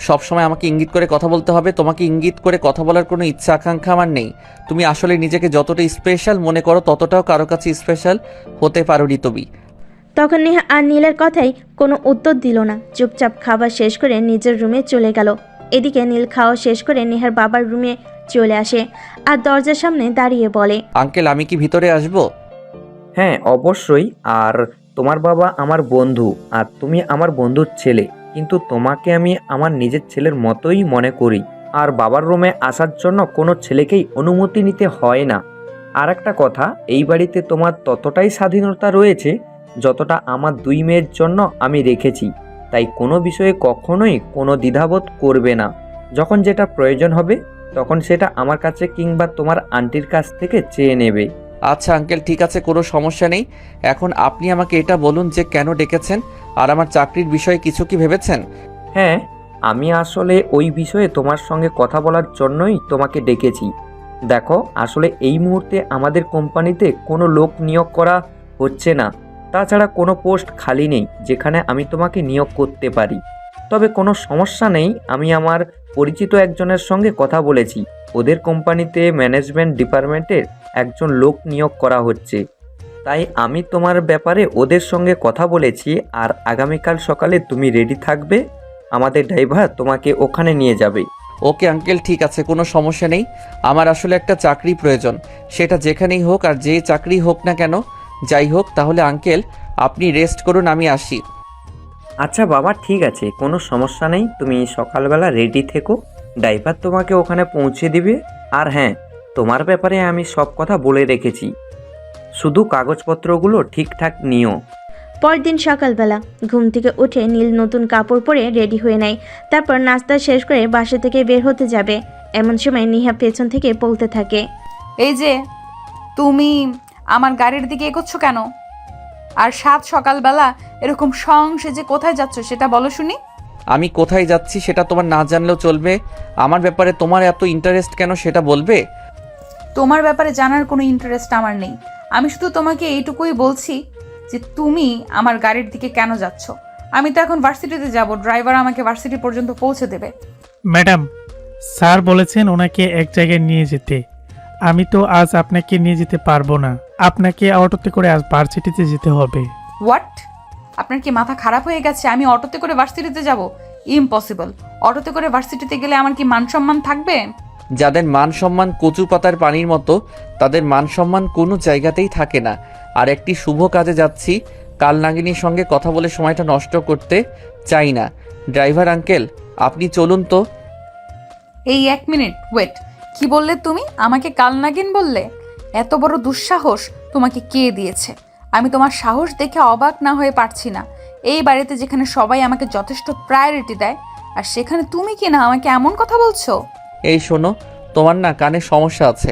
সবসময় আমাকে ইঙ্গিত করে কথা বলতে হবে? তোমাকে ইঙ্গিত করে কথা বলার কোনো ইচ্ছা আকাঙ্ক্ষা আমার নেই। তুমি আসলে নিজেকে যতটা স্পেশাল মনে করো ততটাও কারো কাছে স্পেশাল হতে পারোনি তুমি। তখন নেহা আর নীলের কথাই কোনো উত্তর দিল না। চুপচাপ খাবার শেষ করে নিজের রুমে চলে গেল। এদিকে নীল খাওয়া শেষ করে নেহার বাবার রুমে চলে আসে আর দরজার সামনে দাঁড়িয়ে বলে, আঙ্কেল, আমি কি ভিতরে আসবো? হ্যাঁ, অবশ্যই। আর তোমার বাবা আমার বন্ধু আর তুমি আমার বন্ধুর ছেলে, কিন্তু তোমাকে আমি আমার নিজের ছেলের মতোই মনে করি। আর বাবার রুমে আসার জন্য কোনো ছেলেকেই অনুমতি নিতে হয় না। আর একটা কথা, এই বাড়িতে তোমার ততটাই স্বাধীনতা রয়েছে যতটা আমার 2 মেয়ের জন্য আমি রেখেছি। তাই কোনো বিষয়ে কখনোই কোনো দ্বিধাবোধ করবে না। যখন যেটা প্রয়োজন হবে তখন সেটা আমার কাছে কিংবা তোমার আন্টির কাছ থেকে চেয়ে নেবে। আচ্ছা আঙ্কেল, ঠিক আছে, কোনো সমস্যা নেই। এখন আপনি আমাকে এটা বলুন যে কেন ডেকেছেন, আর আমার চাকরির বিষয়ে কিছু কি ভেবেছেন? হ্যাঁ, আমি আসলে ওই বিষয়ে তোমার সঙ্গে কথা বলার জন্যই তোমাকে ডেকেছি। দেখো, আসলে এই মুহূর্তে আমাদের কোম্পানিতে কোনো লোক নিয়োগ করা হচ্ছে না। তাছাড়া কোনো পোস্ট খালি নেই যেখানে আমি তোমাকে নিয়োগ করতে পারি। তবে কোনো সমস্যা নেই, আমি আমার পরিচিত একজনের সঙ্গে কথা বলেছি। ওদের কোম্পানিতে ম্যানেজমেন্ট ডিপার্টমেন্টের একজন লোক নিয়োগ করা হচ্ছে। তাই আমি তোমার ব্যাপারে ওদের সঙ্গে কথা বলেছি। আর আগামীকাল সকালে তুমি রেডি থাকবে, আমাদের ড্রাইভার তোমাকে ওখানে নিয়ে যাবে। ওকে আঙ্কেল, ঠিক আছে, কোনো সমস্যা নেই। আমার আসলে একটা চাকরি প্রয়োজন, সেটা যেখানেই হোক আর যে চাকরি হোক না কেন। যাই হোক, তাহলে আঙ্কেল আপনি রেস্ট করুন, আমি আসি। আচ্ছা বাবা, ঠিক আছে, কোনো সমস্যা নেই। তুমি সকালবেলা রেডি থেকো, ড্রাইভার তোমাকে ওখানে পৌঁছে দিবে। আর হ্যাঁ, তোমার ব্যাপারে আমি সব কথা বলে রেখেছি, শুধু কাগজপত্রগুলো ঠিকঠাক নিও। পরের দিন সকালবেলা ঘুম থেকে উঠে নীল নতুন কাপড় পরে রেডি হয়ে নেয়। তারপর নাস্তা শেষ করে বাসা থেকে বের হতে যাবে। এমন সময় নিহা পেছন থেকে বলতে থাকে, এই যে তুমি আমার গাড়ির দিকে এগোচ্ছ কেন? আর সাত সকালবেলা এরকম সেজে কোথায় যাচ্ছ সেটা বলো শুনি। আমি কোথায় যাচ্ছি সেটা তোমার না জানলেও চলবে। আমার ব্যাপারে তোমার এত ইন্টারেস্ট কেন সেটা বলবে? তোমার ব্যাপারে জানার কোনো ইন্টারেস্ট আমার নেই। আমি শুধু তোমাকে এইটুকুই বলছি যে তুমি আমার গাড়ির দিকে কেন যাচ্ছ। আমি তো এখন ভার্সিটিতে যাব, ড্রাইভার আমাকে ভার্সিটি পর্যন্ত পৌঁছে দেবে। ম্যাডাম, স্যার বলেছেন ওনাকে এক জায়গায় নিয়ে যেতে। আমি তো আজ আপনাকে নিয়ে যেতে পারবো না, আপনাকে অটোতে করে আজ ভার্সিটিতে যেতে হবে। হোয়াট? আপনার কি মাথা খারাপ হয়ে গেছে? আমি অটোতে করে ভার্সিটিতে যাব? ইম্পসিবল। অটোতে করে ভার্সিটিতে গেলে আমার কি মান সম্মান থাকবে? যাদের মান সম্মান কচু পাতার পানির মতো, তাদের মান সম্মান কোনো জায়গাতেই থাকে না। আর একটি শুভ কাজে যাচ্ছি, কাল নাগিনীর সঙ্গে কথা বলে সময়টা নষ্ট করতে চাই না। ড্রাইভার আঙ্কেল, আপনি চলুন তো। এই 1 মিনিট ওয়েট। কি বললে তুমি? আমাকে কালনাগিন বললে? এত বড় দুঃসাহস তোমাকে কে দিয়েছে? আমি তোমার সাহস দেখে অবাক না হয়ে পারছি না। এই বাড়িতে যেখানে সবাই আমাকে যথেষ্ট প্রায়োরিটি দেয়, আর সেখানে তুমি কি না আমাকে এমন কথা বলছো? এই শোনো, তোমার না কানের সমস্যা আছে।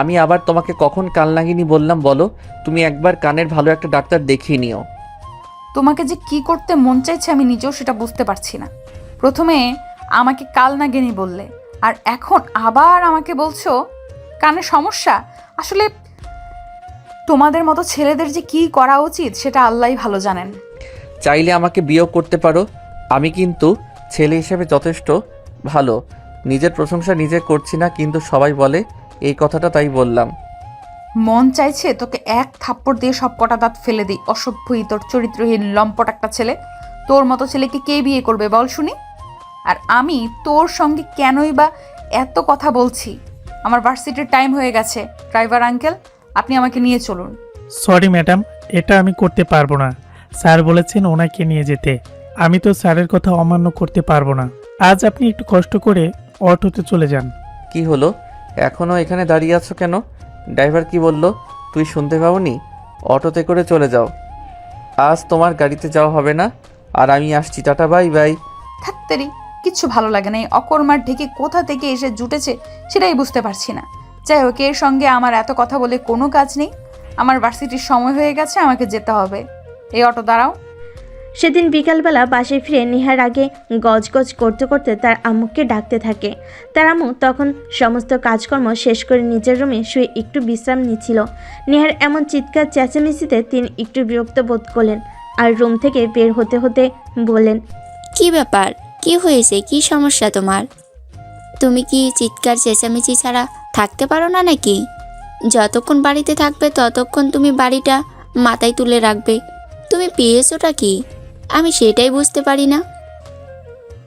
আমি আবার তোমাকে কখন কাল নাগিনী বললাম বলো? তুমি একবার কানের ভালো একটা ডাক্তার দেখিয়ে নিও। তোমাকে যে কি করতে মন চাইছে আমি নিজেও সেটা বুঝতে পারছি না। প্রথমে আমাকে কালনাগিনী বললে, আর এখন আবার আমাকে বলছো কানে সমস্যা। আসলে তোমাদের মতো ছেলেদের যে কি করা উচিত সেটা আল্লাহই ভালো জানেন। চাইলে আমাকে বিয়ে করতে পারো, আমি কিন্তু ছেলে হিসেবে যথেষ্ট ভালো। নিজের প্রশংসা নিজে করছি না, কিন্তু সবাই বলে এই কথাটা, তাই বললাম। মন চাইছে তোকে এক থাপ্পড় দিয়ে সব কটা দাঁত ফেলে দিই। অসভ্যই তোর চরিত্রহীন লম্পট একটা ছেলে। তোর মতো ছেলেকে কে বিয়ে করবে বল শুনি? আর আমি তোর সঙ্গে কেনই বা এত কথা বলছি? আমার ভার্সিটির টাইম হয়ে গেছে। ড্রাইভার আঙ্কেল, আপনি আমাকে নিয়ে চলুন। সরি ম্যাডাম, এটা আমি করতে পারবো না। স্যার বলেছেন ওনাকে নিয়ে যেতে, আমি তো স্যারের কথা অমান্য করতে পারবো না। আজ আপনি একটু কষ্ট করে অটোতে চলে যান। কি হলো, এখনও এখানে দাঁড়িয়ে আছো কেন? ড্রাইভার কি বললো তুই শুনতে পাওনি? অটোতে করে চলে যাও। আজ তোমার গাড়িতে যাওয়া হবে না, আর আমি আসছি। Tata, bye bye. থাকতেরই কিচ্ছু ভালো লাগে না। এই অকর্মার ঢেকে কোথা থেকে এসে জুটেছে সেটাই বুঝতে পারছি না। যাই হোক, এর সঙ্গে আমার এত কথা বলে কোনো কাজ নেই। আমার ভার্সিটির সময় হয়ে গেছে, আমাকে যেতে হবে। এই অটো দাঁড়াও। সেদিন বিকালবেলা বাসায় ফিরে নেহার আগে গজগজ করতে করতে তার আম্মুকে ডাকতে থাকে। তার আম্মু তখন সমস্ত কাজকর্ম শেষ করে নিজের রুমে শুয়ে একটু বিশ্রাম নিচ্ছিল। নেহার এমন চিৎকার চেঁচামেচিতে তিনি একটু বিরক্ত বোধ করলেন, আর রুম থেকে বের হতে হতে বললেন, কি ব্যাপার? কি হয়েছে? কি সমস্যা তোমার? তুমি কি চিৎকার চেঁচামেচি ছাড়া থাকতে পারো না নাকি? যতক্ষণ বাড়িতে থাকবে ততক্ষণ তুমি বাড়িটা মাথায় তুলে রাখবে। তুমি পেয়েছোটা কি? আমি সেটাই বুঝতে পারি না।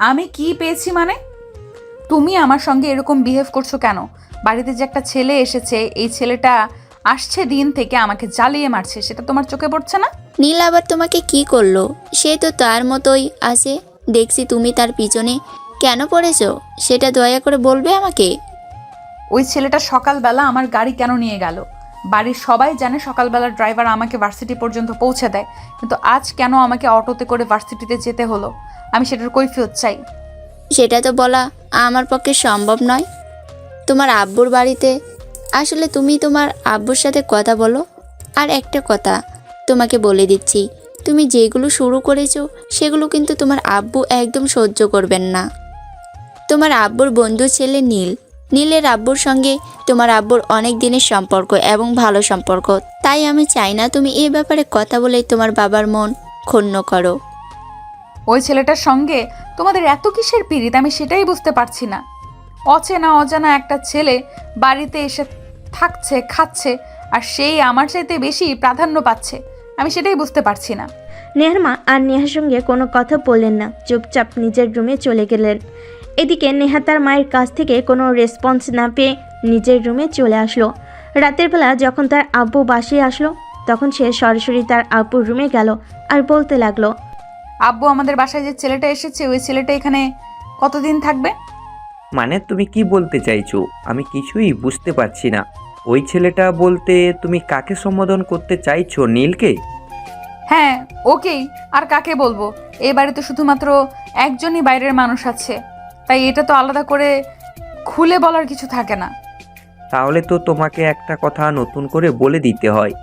আমি কি পেয়েছি মানে? তুমি আমার সঙ্গে এরকম বিহেভ করছো কেন? বাড়িতে যে একটা ছেলে এসেছে, এই ছেলেটা আসছে দিন থেকে আমাকে জ্বালিয়ে মারছে, সেটা তোমার চোখে পড়ছে না? নীল আবার তোমাকে কি করলো? সে তো তার মতোই আছে। দেখছি তুমি তার পিছনে কেন পড়েছো সেটা দয়া করে বলবে আমাকে। ওই ছেলেটা সকালবেলা আমার গাড়ি কেন নিয়ে গেল? বাড়ির সবাই জানে সকালবেলা ড্রাইভার আমাকে ভার্সিটি পর্যন্ত পৌঁছে দেয়, কিন্তু আজ কেন আমাকে অটোতে করে ভার্সিটিতে যেতে হলো? আমি সেটার কৈফিয়ত চাই। সেটা তো বলা আমার পক্ষে সম্ভব নয়। তোমার আব্বুর বাড়িতে আসলে তুমি তোমার আব্বুর সাথে কথা বলো। আর একটা কথা তোমাকে বলে দিচ্ছি, তুমি যেগুলো শুরু করেছো সেগুলো কিন্তু তোমার আব্বু একদম সহ্য করবেন না। তোমার আব্বুর বন্ধু ছেলে নীল, নীলের আব্বুর সঙ্গে তোমার আব্বুর অনেক দিনের সম্পর্ক এবং ভালো সম্পর্ক। তাই আমি চাই না তুমি এই ব্যাপারে কথা বলে তোমার বাবার মন ক্ষুণ্ণ করো। ওই ছেলেটার সঙ্গে তোমাদের এত কিসের পীড়িত আমি সেটাই বুঝতে পারছি না। অচেনা অজানা একটা ছেলে বাড়িতে এসে থাকছে, খাচ্ছে, আর সেই আমার চাইতে বেশি প্রাধান্য পাচ্ছে। আমি সেটাই বুঝতে পারছি না। নেহার মা আর নেহার সঙ্গে কোনো কথা বললেন না, চুপচাপ নিজের রুমে চলে গেলেন। এদিকে নেহা তার মায়ের কাছ থেকে কোনো রেসপন্স না পেয়ে নিজের রুমে চলে আসলো। রাতের বেলা যখন তার আব্বু বাসায় আসলো, তখন সে সরাসরি তার আব্বুর রুমে গেল আর বলতে লাগলো, আব্বু, আমাদের বাসায় যে ছেলেটা এসেছে, ওই ছেলেটা এখানে কতদিন থাকবে? মানে তুমি কি বলতে চাইছো? আমি কিছুই বুঝতে পারছি না। ওই ছেলেটা বলতে তুমি কাকে সম্বোধন করতে চাইছো? নীলকে? হ্যাঁ, ওকেই। আর কাকে বলবো? এই বাড়িতে শুধুমাত্র একজনই বাইরের মানুষ আছে, তাই এটা তো আলাদা করে খুলে বলার কিছু থাকে না। তাহলে তো তোমাকে একটা কথা নতুন করে বলে দিতে হয়।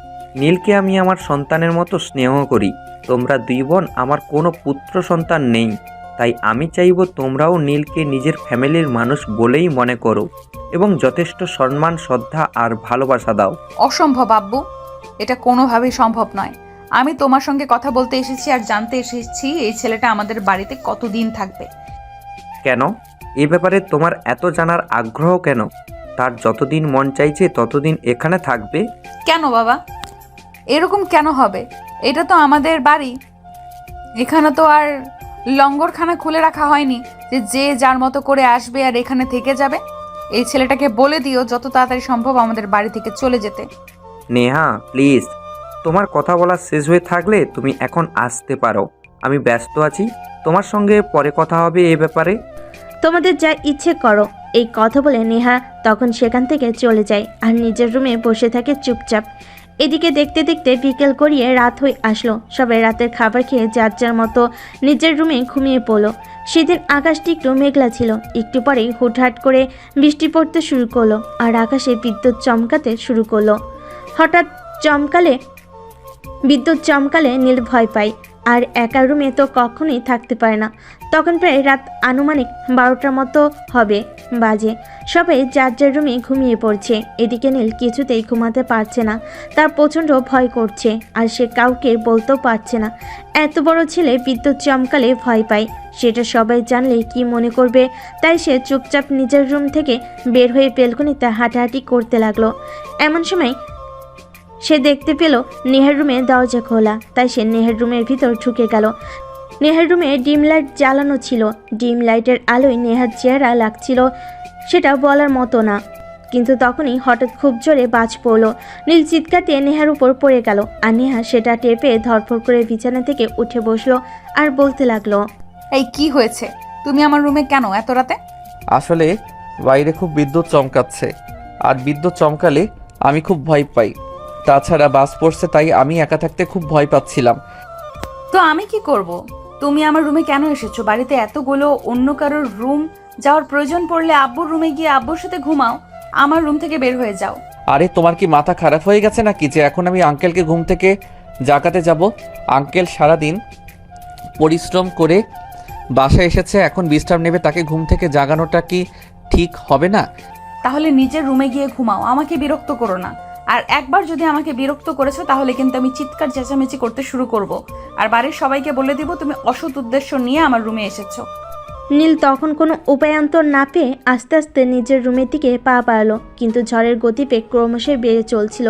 নীলকে আমি আমার সন্তানের মতো স্নেহ করি। তোমরা দুই বোন আমার কোনো পুত্র সন্তান নেই, তাই আমি চাইব তোমরাও নীলকে নিজের ফ্যামিলির মানুষ বলেই মনে করো এবং যথেষ্ট সম্মান, শ্রদ্ধা আর ভালোবাসা দাও। অসম্ভব আব্বু, এটা কোনোভাবেই সম্ভব নয়। আমি তোমার সঙ্গে কথা বলতে এসেছি আর জানতে এসেছি এই ছেলেটা আমাদের বাড়িতে কতদিন থাকবে। কেন? এ ব্যাপারে তোমার এত জানার আগ্রহ কেন? তার যতদিন মন চাইছে ততদিন এখানে থাকবে। কেন বাবা, এরকম কেন হবে? এটা তো আমাদের বাড়ি, এখানে তো আর লঙ্গরখানা খুলে রাখা হয়নি যে যে যার মতো করে আসবে আর এখানে থেকে যাবে। এই ছেলেটাকে বলে দিও যত তাড়াতাড়ি সম্ভব আমাদের বাড়ি থেকে চলে যেতে। নেহা প্লিজ, তোমার কথা বলা শেষ হয়ে থাকলে তুমি এখন আসতে পারো। আমি ব্যস্ত আছি, তোমার সঙ্গে পরে কথা হবে এ ব্যাপারে। তোমাদের যা ইচ্ছে করো। এই কথা বলে নেহা তখন সেখান থেকে চলে যায় আর নিজের রুমে বসে থাকে চুপচাপ। এদিকে দেখতে দেখতে বিকেল গড়িয়ে রাত হয়ে আসলো। সবাই রাতের খাবার খেয়ে যার যার মতো নিজের রুমে ঘুমিয়ে পড়লো। সেদিন আকাশটি একটু মেঘলা ছিল, একটু পরেই হুটহাট করে বৃষ্টি পড়তে শুরু করলো আর আকাশে বিদ্যুৎ চমকাতে শুরু করলো। হঠাৎ বিদ্যুৎ চমকালে নীল ভয় পায় আর একা রুমে তো কখনোই থাকতে পারে না। তখন প্রায় রাত আনুমানিক 12টার মতো হবে বাজে। সবাই যার যার রুমে ঘুমিয়ে পড়ছে। এদিকে নীল কিছুতেই ঘুমাতে পারছে না, তার প্রচণ্ড ভয় করছে আর সে কাউকে বলতেও পারছে না। এত বড় ছেলে বিদ্যুৎ চমকালে ভয় পায়, সেটা সবাই জানলে কি মনে করবে। তাই সে চুপচাপ নিজের রুম থেকে বের হয়ে বেলকনিতে হাঁটাহাঁটি করতে লাগলো। এমন সময় সে দেখতে পেল নেহার রুমে দরজা খোলা, তাই সে নেহার রুমের ভিতর ঢুকে গেল। নেহার রুমে ডিম লাইট জ্বালানো ছিল। ডিম লাইটের আলোয় নেহার চেহারা লাগছিল সেটা বলার মতো না। কিন্তু তখনই হঠাৎ খুব জোরে বাজ পড়ল। নীল চিৎকার দিয়ে নেহার উপর পড়ে গেল আর নেহা সেটা টেপে ধরফর করে বিছানা থেকে উঠে বসলো আর বলতে লাগলো, এই কি হয়েছে? তুমি আমার রুমে কেন এত রাতে? আসলে বাইরে খুব বিদ্যুৎ চমকাচ্ছে, আর বিদ্যুৎ চমকালে আমি খুব ভয় পাই। তাছাড়া বাস পড়ছে, তাই আমি একা থাকতে খুব ভয় পাচ্ছিলাম। তো আমি কি করব? তুমি আমার রুমে কেন এসেছো? বাড়িতে এতগুলো অন্য কারোর রুম যাওয়ার প্রয়োজন পড়লে আব্বুর রুমে গিয়ে আব্বুর সাথে ঘুমাও, আমার রুম থেকে বের হয়ে যাও। আরে তোমার কি মাথা খারাপ হয়ে গেছে নাকি যে এখন আমি আঙ্কেলকে ঘুম থেকে জাগাতে যাব? আঙ্কেল সারাদিন পরিশ্রম করে বাসায় এসেছে, এখন বিশ্রাম নেবে, তাকে ঘুম থেকে জাগানোটা কি ঠিক হবে না? তাহলে নিজের রুমে গিয়ে ঘুমাও, আমাকে বিরক্ত করো না। আর একবার যদি আমাকে বিরক্ত করেছো তাহলে কিন্তু আমি চিৎকার চেঁচামেচি করতে শুরু করব আর বাড়ির সবাইকে বলে দিব তুমি অসৎ উদ্দেশ্য নিয়ে আমার রুমে এসেছো। নীল তখন কোনো উপায়ান্তর না পেয়ে আস্তে আস্তে নিজের রুমের দিকে পা বাড়ালো, কিন্তু ঝড়ের গতিবেগ ক্রমশই বেড়ে চলছিল।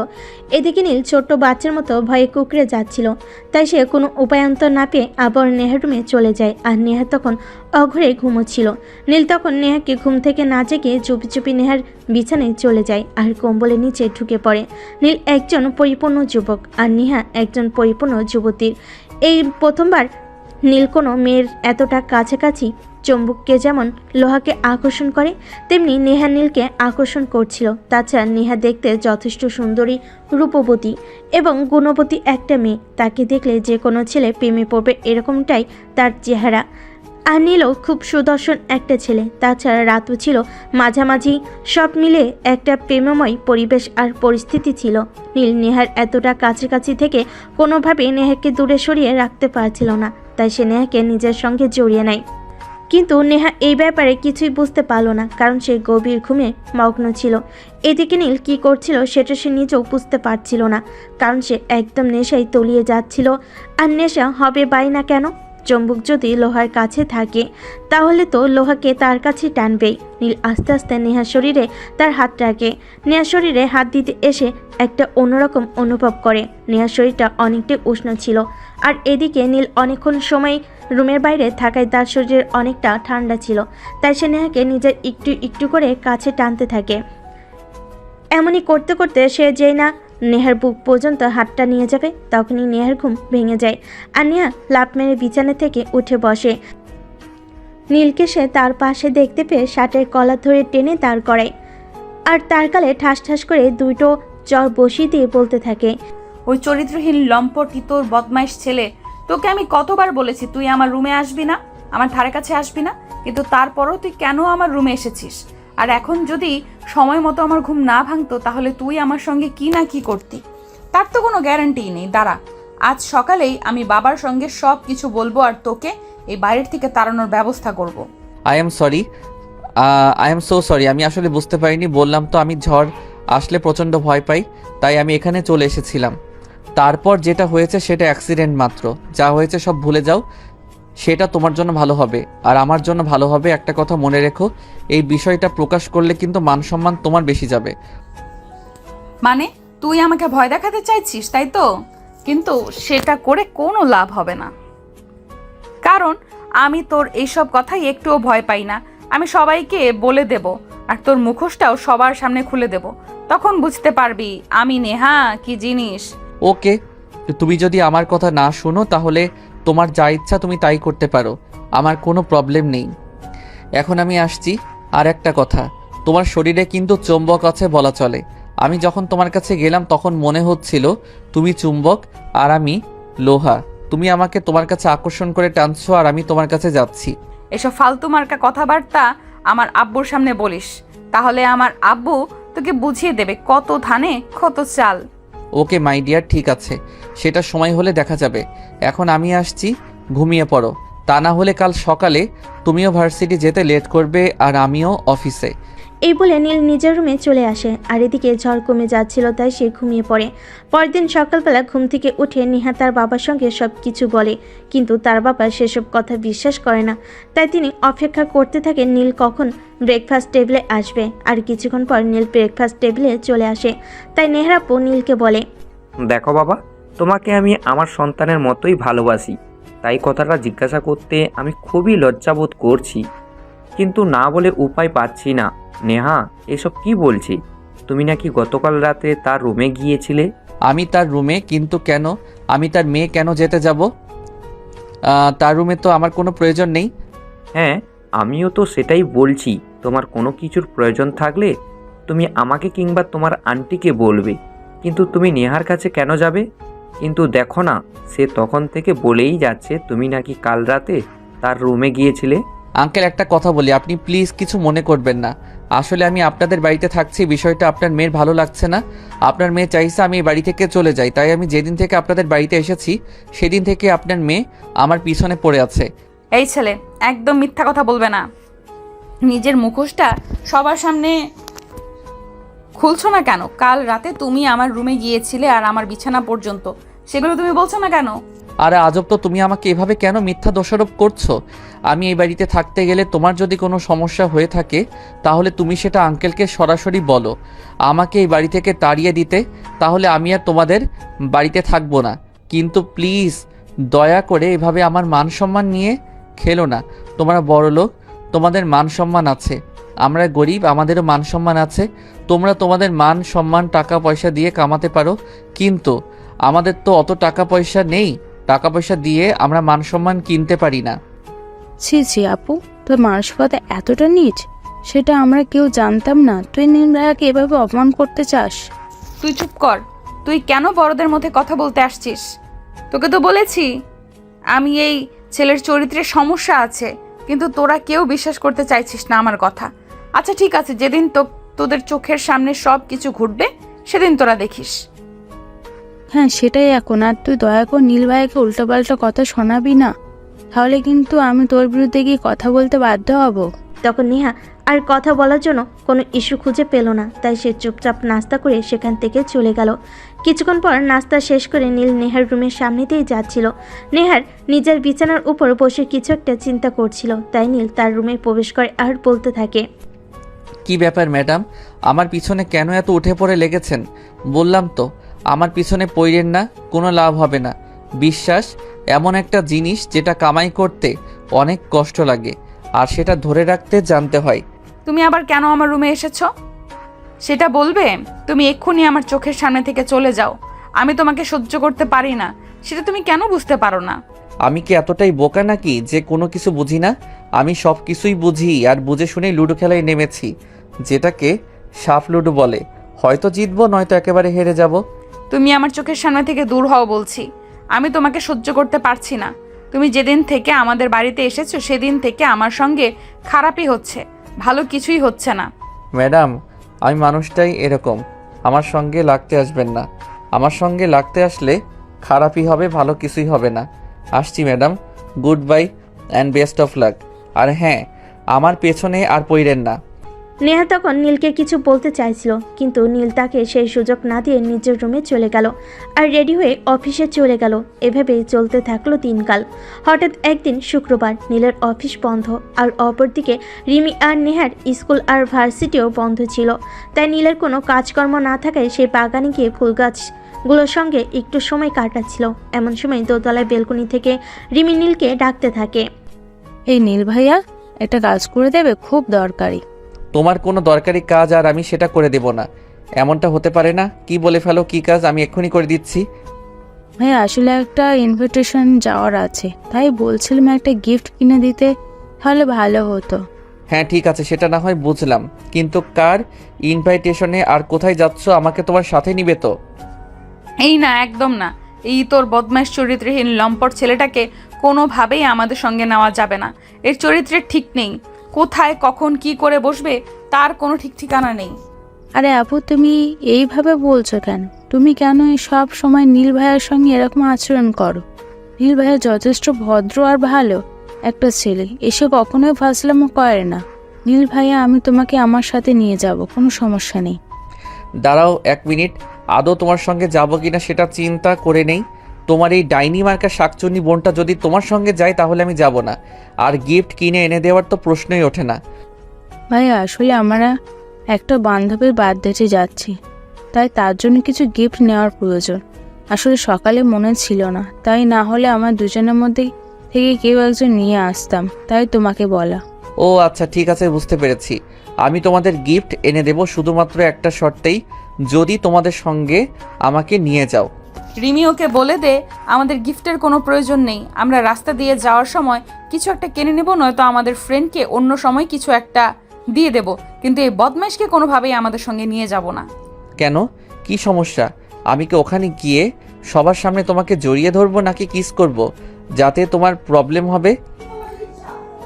এদিকে নীল ছোট্ট বাচ্চার মতো ভয়ে কুঁকড়ে যাচ্ছিল, তাই সে কোনো উপায়ান্তর না পেয়ে আবার নেহার রুমে চলে যায়। আর নেহা তখন অঘরে ঘুমোচ্ছিল। নীল তখন নেহাকে ঘুম থেকে না জেগে চুপি চুপি নেহার বিছানায় চলে যায় আর কম্বলের নিচে ঢুকে পড়ে। নীল একজন পরিপূর্ণ যুবক আর নেহা একজন পরিপূর্ণ যুবতীর। এই প্রথমবার নীল কোনো মেয়ের এতটা কাছাকাছি। চুম্বককে যেমন লোহাকে আকর্ষণ করে, তেমনি নেহা নীলকে আকর্ষণ করছিল। তাছাড়া নেহা দেখতে যথেষ্ট সুন্দরী, রূপবতী এবং গুণবতী একটা মেয়ে। তাকে দেখলে যে কোনো ছেলে প্রেমে পড়বে, এরকমটাই তার চেহারা। আর নীলও খুব সুদর্শন একটা ছেলে। তাছাড়া রাতও ছিল মাঝামাঝি। সব মিলে একটা প্রেমময় পরিবেশ আর পরিস্থিতি ছিল। নীল নেহার এতটা কাছাকাছি থেকে কোনোভাবেই নেহাকে দূরে সরিয়ে রাখতে পারছিল না, তাই সে নেহাকে নিজের সঙ্গে জড়িয়ে নেয়। কিন্তু নেহা এই ব্যাপারে কিছুই বুঝতে পারল না, কারণ সে গভীর ঘুমে মগ্ন ছিল। এদিকে নীল কী করছিল সেটা সে নিজেও বুঝতে পারছিল না, কারণ সে একদম নেশায় তলিয়ে যাচ্ছিল। আর নেশা হবে বাই না কেন? চুম্বক যদি লোহার কাছে থাকে তাহলে তো লোহাকে তার কাছে টানবেই। নীল আস্তে আস্তে নেহার শরীরে তার হাত রাখে। নেহার শরীরে হাত দিতে এসে একটা অন্যরকম অনুভব করে। নেহার শরীরটা অনেকটাই উষ্ণ ছিল। আর এদিকে নীল অনেকক্ষণ সময় রুমের বাইরে থাকায় তার শরীরের অনেকটা ঠান্ডা ছিল, তাই সে নেহাকে নিজের একটু একটু করে কাছে টানতে থাকে। এমনই করতে করতে সে যেই না নেহার বুক পর্যন্ত হাতটা নিয়ে যাবে, তখনই নেহার ঘুম ভেঙে যায় আর নেহা লাফ মেরে বিছানা থেকে উঠে বসে। নীলকে সে তার পাশে দেখতে পেয়ে শার্টের কলার ধরে টেনে দাঁড় করায় আর তার গালে ঠাস ঠাস করে দুটো চর বসিয়ে দিয়ে বলতে থাকে, ওই চরিত্রহীন লম্পট ইতর বদমাইশ ছেলে, তোকে আমি কতবার বলেছি তুই আমার রুমে আসবি না, আমার ধারে কাছে আসবি না, কিন্তু তারপরও তুই কেন আমার রুমে এসেছিস? আর এখন যদি সময় মতো আমার ঘুম না ভাঙতো তাহলে তুই আমার সঙ্গে কি না কি করতি। তার তো কোনো গ্যারান্টি নেই। দাঁড়া, আজ সকালেই আমি বাবার সঙ্গে সব কিছু বলবো আর তোকে এই বাইরের থেকে তাড়ানোর ব্যবস্থা করব। I am sorry, I am so sorry. আমি আসলে বুঝতে পারিনি। বললাম তো আমি ঝড় আসলে প্রচণ্ড ভয় পাই, তাই আমি এখানে চলে এসেছিলাম। তারপর যেটা হয়েছে সেটা অ্যাক্সিডেন্ট মাত্র। যা হয়েছে সব ভুলে যাও। সেটা তোমার জন্য ভালো হবে আর আমার জন্য ভালো হবে। একটা কথা মনে রেখো, এই বিষয়টা প্রকাশ করলে কিন্তু মান সম্মান তোমার বেশি যাবে। মানে তুই আমাকে ভয় দেখাতে চাইছিস, তাই তো? কিন্তু সেটা করে কোনো লাভ হবে না, কারণ আমি তোর এইসব কথাই একটুও ভয় পাই না। আমি সবাইকে বলে দেব আর তোর মুখোশটাও সবার সামনে খুলে দেব। তখন বুঝতে পারবি আমি নেহা কি জিনিস। ওকে, তুমি যদি আমার কথা না শোনো তাহলে তোমার যা ইচ্ছা তুমি তাই করতে পারো, আমার কোনো প্রবলেম নেই। এখন আমি আসছি। আর একটা কথা, তোমার শরীরে কিন্তু চুম্বক আছে বলা চলে। আমি যখন তোমার কাছে গেলাম তখন মনে হচ্ছিল তুমি চুম্বক আর আমি লোহা। তুমি আমাকে তোমার কাছে আকর্ষণ করে টানছো আর আমি তোমার কাছে যাচ্ছি। এসব ফালতু মার্কা কথাবার্তা আমার আব্বুর সামনে বলিস, তাহলে আমার আব্বু তোকে বুঝিয়ে দেবে কত ধানে কত চাল। ওকে মাই ডিয়ার, ঠিক আছে, সেটা সময় হলে দেখা যাবে। এখন আমি আসছি, ঘুমিয়ে পড়ো। তা না হলে কাল সকালে তুমিও ভার্সিটি যেতে লেট করবে আর আমিও অফিসে। এই বলে নীল নিজের রুমে চলে আসে আর এদিকে ঝড় কমে যাচ্ছিল, তাই সে ঘুমিয়ে পড়ে। পরদিন সকালবেলা ঘুম থেকে উঠে নেহা তার বাবার সঙ্গে সব কিছু বলে, কিন্তু তার বাবা সেসব কথা বিশ্বাস করে না। তাই তিনি অপেক্ষা করতে থাকেন নীল কখন ব্রেকফাস্ট টেবিলে আসবে। আর কিছুক্ষণ পর নীল ব্রেকফাস্ট টেবিলে চলে আসে। তাই নেহার আপু নীলকে বলে, দেখো বাবা, তোমাকে আমি আমার সন্তানের মতোই ভালোবাসি, তাই কথাটা জিজ্ঞাসা করতে আমি খুবই লজ্জাবোধ করছি, কিন্তু না বলে উপায় পাচ্ছি না। নেহা, এসব কি বলছি? তুমি নাকি গতকাল রাতে তার রুমে গিয়েছিলে? আমি তার রুমে? কিন্তু কেন? আমি তার মেয়ে কেন যেতে যাব? তার রুমে তো আমার কোনো প্রয়োজন নেই। হ্যাঁ, আমিও তো সেটাই বলছি। তোমার কোনো কিছুর প্রয়োজন থাকলে তুমি আমাকে কিংবা তোমার আন্টিকে বলবে, কিন্তু তুমি নেহার কাছে কেন যাবে? কিন্তু দেখো না, সে তখন থেকে বলেই যাচ্ছে তুমি নাকি কাল রাতে তার রুমে গিয়েছিলে। আঙ্কেল, একটা কথা বলি, আপনি প্লিজ কিছু মনে করবেন না। আসলে আমি আপনাদের বাড়িতে থাকছি, বিষয়টা আপনার মেয়ের ভালো লাগছে না। আপনার মেয়ে চাইছে আমি এই বাড়ি থেকে চলে যাই, তাই আমি যেদিন থেকে আপনাদের বাড়িতে এসেছি সেদিন থেকে আপনার মেয়ে আমার পিছনে পড়ে আছে। এই ছেলে, একদম মিথ্যা কথা বলবে না। নিজের মুখোশটা সবার সামনে খুলছো না কেন? কাল রাতে তুমি আমার রুমে গিয়েছিলে আর আমার বিছানা পর্যন্ত, সেগুলো তুমি বলছো না কেন? আরে আজব তো, তুমি আমাকে এভাবে কেন মিথ্যা দোষারোপ করছো? আমি এই বাড়িতে থাকতে গেলে তোমার যদি কোনো সমস্যা হয়ে থাকে তাহলে তুমি সেটা আঙ্কেলকে সরাসরি বলো। আমাকে এই বাড়ি থেকে তাড়িয়ে দিতে, তাহলে আমি আর তোমাদের বাড়িতে থাকবো না। কিন্তু প্লিজ দয়া করে এভাবে আমার মান সম্মান নিয়ে খেলো না। তোমরা বড়লোক, তোমাদের মান সম্মান আছে, আমরা গরিব, আমাদেরও মান সম্মান আছে। তোমরা তোমাদের মান সম্মান টাকা পয়সা দিয়ে কামাতে পারো, কিন্তু আমাদের তো অত টাকা পয়সা নেই। টাকা পয়সা দিয়ে আমরা মান সম্মান কিনতে পারি না। ছি ছি আপু, তোর মানসিকতা এতটা নিচ, সেটা আমরা কেউ জানতাম না। তুই নীল ভাইয়াকে এভাবে অপমান করতে চাস? তুই চুপ কর। তুই কেন বড়দের মধ্যে কথা বলতে আসছিস? তোকে তো বলেছি আমি এই ছেলের চরিত্রে সমস্যা আছে, কিন্তু তোরা কেউ বিশ্বাস করতে চাইছিস না আমার কথা। আচ্ছা ঠিক আছে, যেদিন তোদের চোখের সামনে সব কিছু ঘটবে সেদিন তোরা দেখিস। হ্যাঁ সেটাই। এখন আর তুই দয়া করে নীল ভাইয়াকে উল্টোপাল্টা কথা শোনাবি না, তাহলে কিন্তু আমি তোর বিরুদ্ধে গিয়ে কথা বলতে বাধ্য হব। তখন নেহা আর কথা বলার জন্য কোনো ইস্যু খুঁজে পেল না, তাই সে চুপচাপ নাস্তা করে সেখান থেকে চলে গেল। কিছুক্ষণ পর নাস্তা শেষ করে নীল নেহার রুমের সামনে দিয়ে যাচ্ছিল। নেহার নিজের বিছানার উপর বসে কিছু একটা চিন্তা করছিল, তাই নীল তার রুমে প্রবেশ করে আর বলতে থাকে, কি ব্যাপার ম্যাডাম, আমার পিছনে কেন এত উঠে পড়ে লেগেছেন? বললাম তো আমার পিছনে পড়েন না, কোনো লাভ হবে না। বিশ্বাস এমন একটা জিনিস যেটা কামাই করতে অনেক কষ্ট লাগে, আর সেটা ধরে রাখতে জানতে হয়। তুমি আবার কেন আমার রুমে এসেছো সেটা বলবে? তুমি এক্ষুনি আমার চোখের সামনে থেকে চলে যাও। আমি তোমাকে সহ্য করতে পারি না, সেটা তুমি কেন বুঝতে পারো না? আমি কি এতটাই বোকা নাকি যে কোনো কিছু বুঝি না? আমি সব কিছুই বুঝি, আর বুঝে শুনেই লুডো খেলায় নেমেছি, যেটাকে সাপ লুডো বলে। হয়তো জিতবো, নয়তো একেবারে হেরে যাব। তুমি আমার চোখের সামনে থেকে দূর হও বলছি। আমি তোমাকে সহ্য করতে পারছি না। তুমি যেদিন থেকে আমাদের বাড়িতে এসেছো সেদিন থেকে আমার সঙ্গে খারাপই হচ্ছে, ভালো কিছুই হচ্ছে না। ম্যাডাম, আমি মানুষটাই এরকম, আমার সঙ্গে লাগতে আসবেন না। আমার সঙ্গে লাগতে আসলে খারাপই হবে, ভালো কিছুই হবে না। আসছি madam, good bye and best of luck. আর হ্যাঁ, আমার পেছনে আর পইরেন না। নেহা তখন নীলকে কিছু বলতে চাইছিল, কিন্তু নীল তাকে সেই সুযোগ না দিয়ে নিজের রুমে চলে গেল আর রেডি হয়ে অফিসে চলে গেল। এভাবেই চলতে থাকলো দিনকাল। হঠাৎ একদিন শুক্রবার, নীলের অফিস বন্ধ, আর অপরদিকে রিমি আর নেহার স্কুল আর ভার্সিটিও বন্ধ ছিল। তাই নীলের কোনো কাজকর্ম না থাকায় সে বাগানে গিয়ে ফুল গাছগুলোর সঙ্গে একটু সময় কাটাচ্ছিল। এমন সময় দোতলায় বেলকনি থেকে রিমি নীলকে ডাকতে থাকে। এই নীল ভাইয়া, একটা কাজ করে দেবে, খুব দরকারি। তোমার কোনো দরকারি কাজ আর আমি সেটা করে দেব না, এমনটা হতে পারে না। কি বলে ফেলো, কি কাজ, আমি এক্ষুনি করে দিচ্ছি। ভাইয়া আসলে একটা ইনভিটেশন যাওয়ার আছে, তাই বলছিলাম একটা গিফট কিনে দিতে, তাহলে ভালো হতো। হ্যাঁ ঠিক আছে, সেটা না হয় বুঝলাম, কিন্তু কার ইনভাইটেশনে আর কোথায় যাচ্ছ? আমাকে তোমার সাথে নিবে তো? এই না, একদম না। এই তোর বদমাইশ চরিত্রহীন লম্পট ছেলেটাকে কোনোভাবেই আমাদের সঙ্গে নেওয়া যাবে না। এর চরিত্রের ঠিক নেই, কোথায় কখন কি করে বসবে তার কোনো ঠিক ঠিকানা নেই। আরে আপু, তুমি এইভাবে বলছো কেন? তুমি কেন এই সব সময় নীল ভাইয়ের সঙ্গে এরকম আচরণ করো? নীল ভাইয়া যথেষ্ট ভদ্র আর ভালো একটা ছেলে, এসে কখনোই ফাজলামো করে না। নীল ভাইয়া, আমি তোমাকে আমার সাথে নিয়ে যাব, কোনো সমস্যা নেই। দাঁড়াও 1 মিনিট, আদৌ তোমার সঙ্গে যাবো কিনা সেটা চিন্তা করে নেই। তোমার এই ডাইনি মার্কা শাকচুন্নি বোনটা যদি তোমার সঙ্গে যায় তাহলে আমি যাব না, আর গিফট কিনে এনে দেওয়ার তো প্রশ্নই ওঠে না। ভাইয়া আসলে আমরা একটা বান্ধবীর বার্থডেতে যাচ্ছি, তাই তার জন্য কিছু গিফট নেওয়ার প্রয়োজন। আসলে সকালে মনে ছিল না, তাই না হলে আমার দুজনের মধ্যে থেকে কেউ একজন নিয়ে আসতাম, তাই তোমাকে বলা। ও আচ্ছা, ঠিক আছে, বুঝতে পেরেছি। আমি তোমাদের গিফট এনে দেব, শুধুমাত্র একটা শর্তেই, যদি তোমাদের সঙ্গে আমাকে নিয়ে যাও। রিমি, ওকে বলে দে আমাদের গিফটের কোনো প্রয়োজন নেই। আমরা রাস্তা দিয়ে যাওয়ার সময় কিছু একটা কিনে নেব, নয়তো আমাদের ফ্রেন্ডকে অন্য সময় কিছু একটা দিয়ে দেব, কিন্তু এই বদমাইশকে কোনোভাবেই আমাদের সঙ্গে নিয়ে যাব না। কেন, কি সমস্যা? আমি কি ওখানে গিয়ে সবার সামনে তোমাকে জড়িয়ে ধরবো নাকি কিস করব, যাতে তোমার প্রবলেম হবে?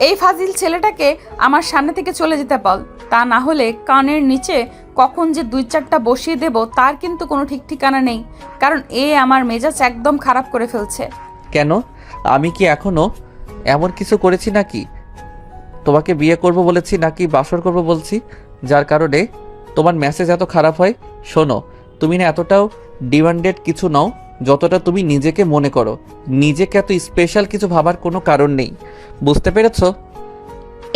এই ফাজিল ছেলেটাকে আমার সামনে থেকে চলে যেতে বল, তা না হলে কানের নিচে কখন যে 2-4টা বসিয়ে দেব তার কিন্তু কোনো ঠিক ঠিকানা নেই, কারণ এ আমার মেজাজ একদম খারাপ করে ফেলছে। কেন, আমি কি এখনো এমন কিছু করেছি নাকি? তোমাকে বিয়ে করব বলেছি নাকি বাসর করব বলছি, যার কারণে তোমার মেসেজ এত খারাপ হয়? শোনো, তুমি না এতটাও ডিমান্ডেড কিছু নাও যতটা তুমি নিজেকে মনে করো। নিজেকে এত স্পেশাল কিছু ভাবার কোনো কারণ নেই, বুঝতে পেরেছো?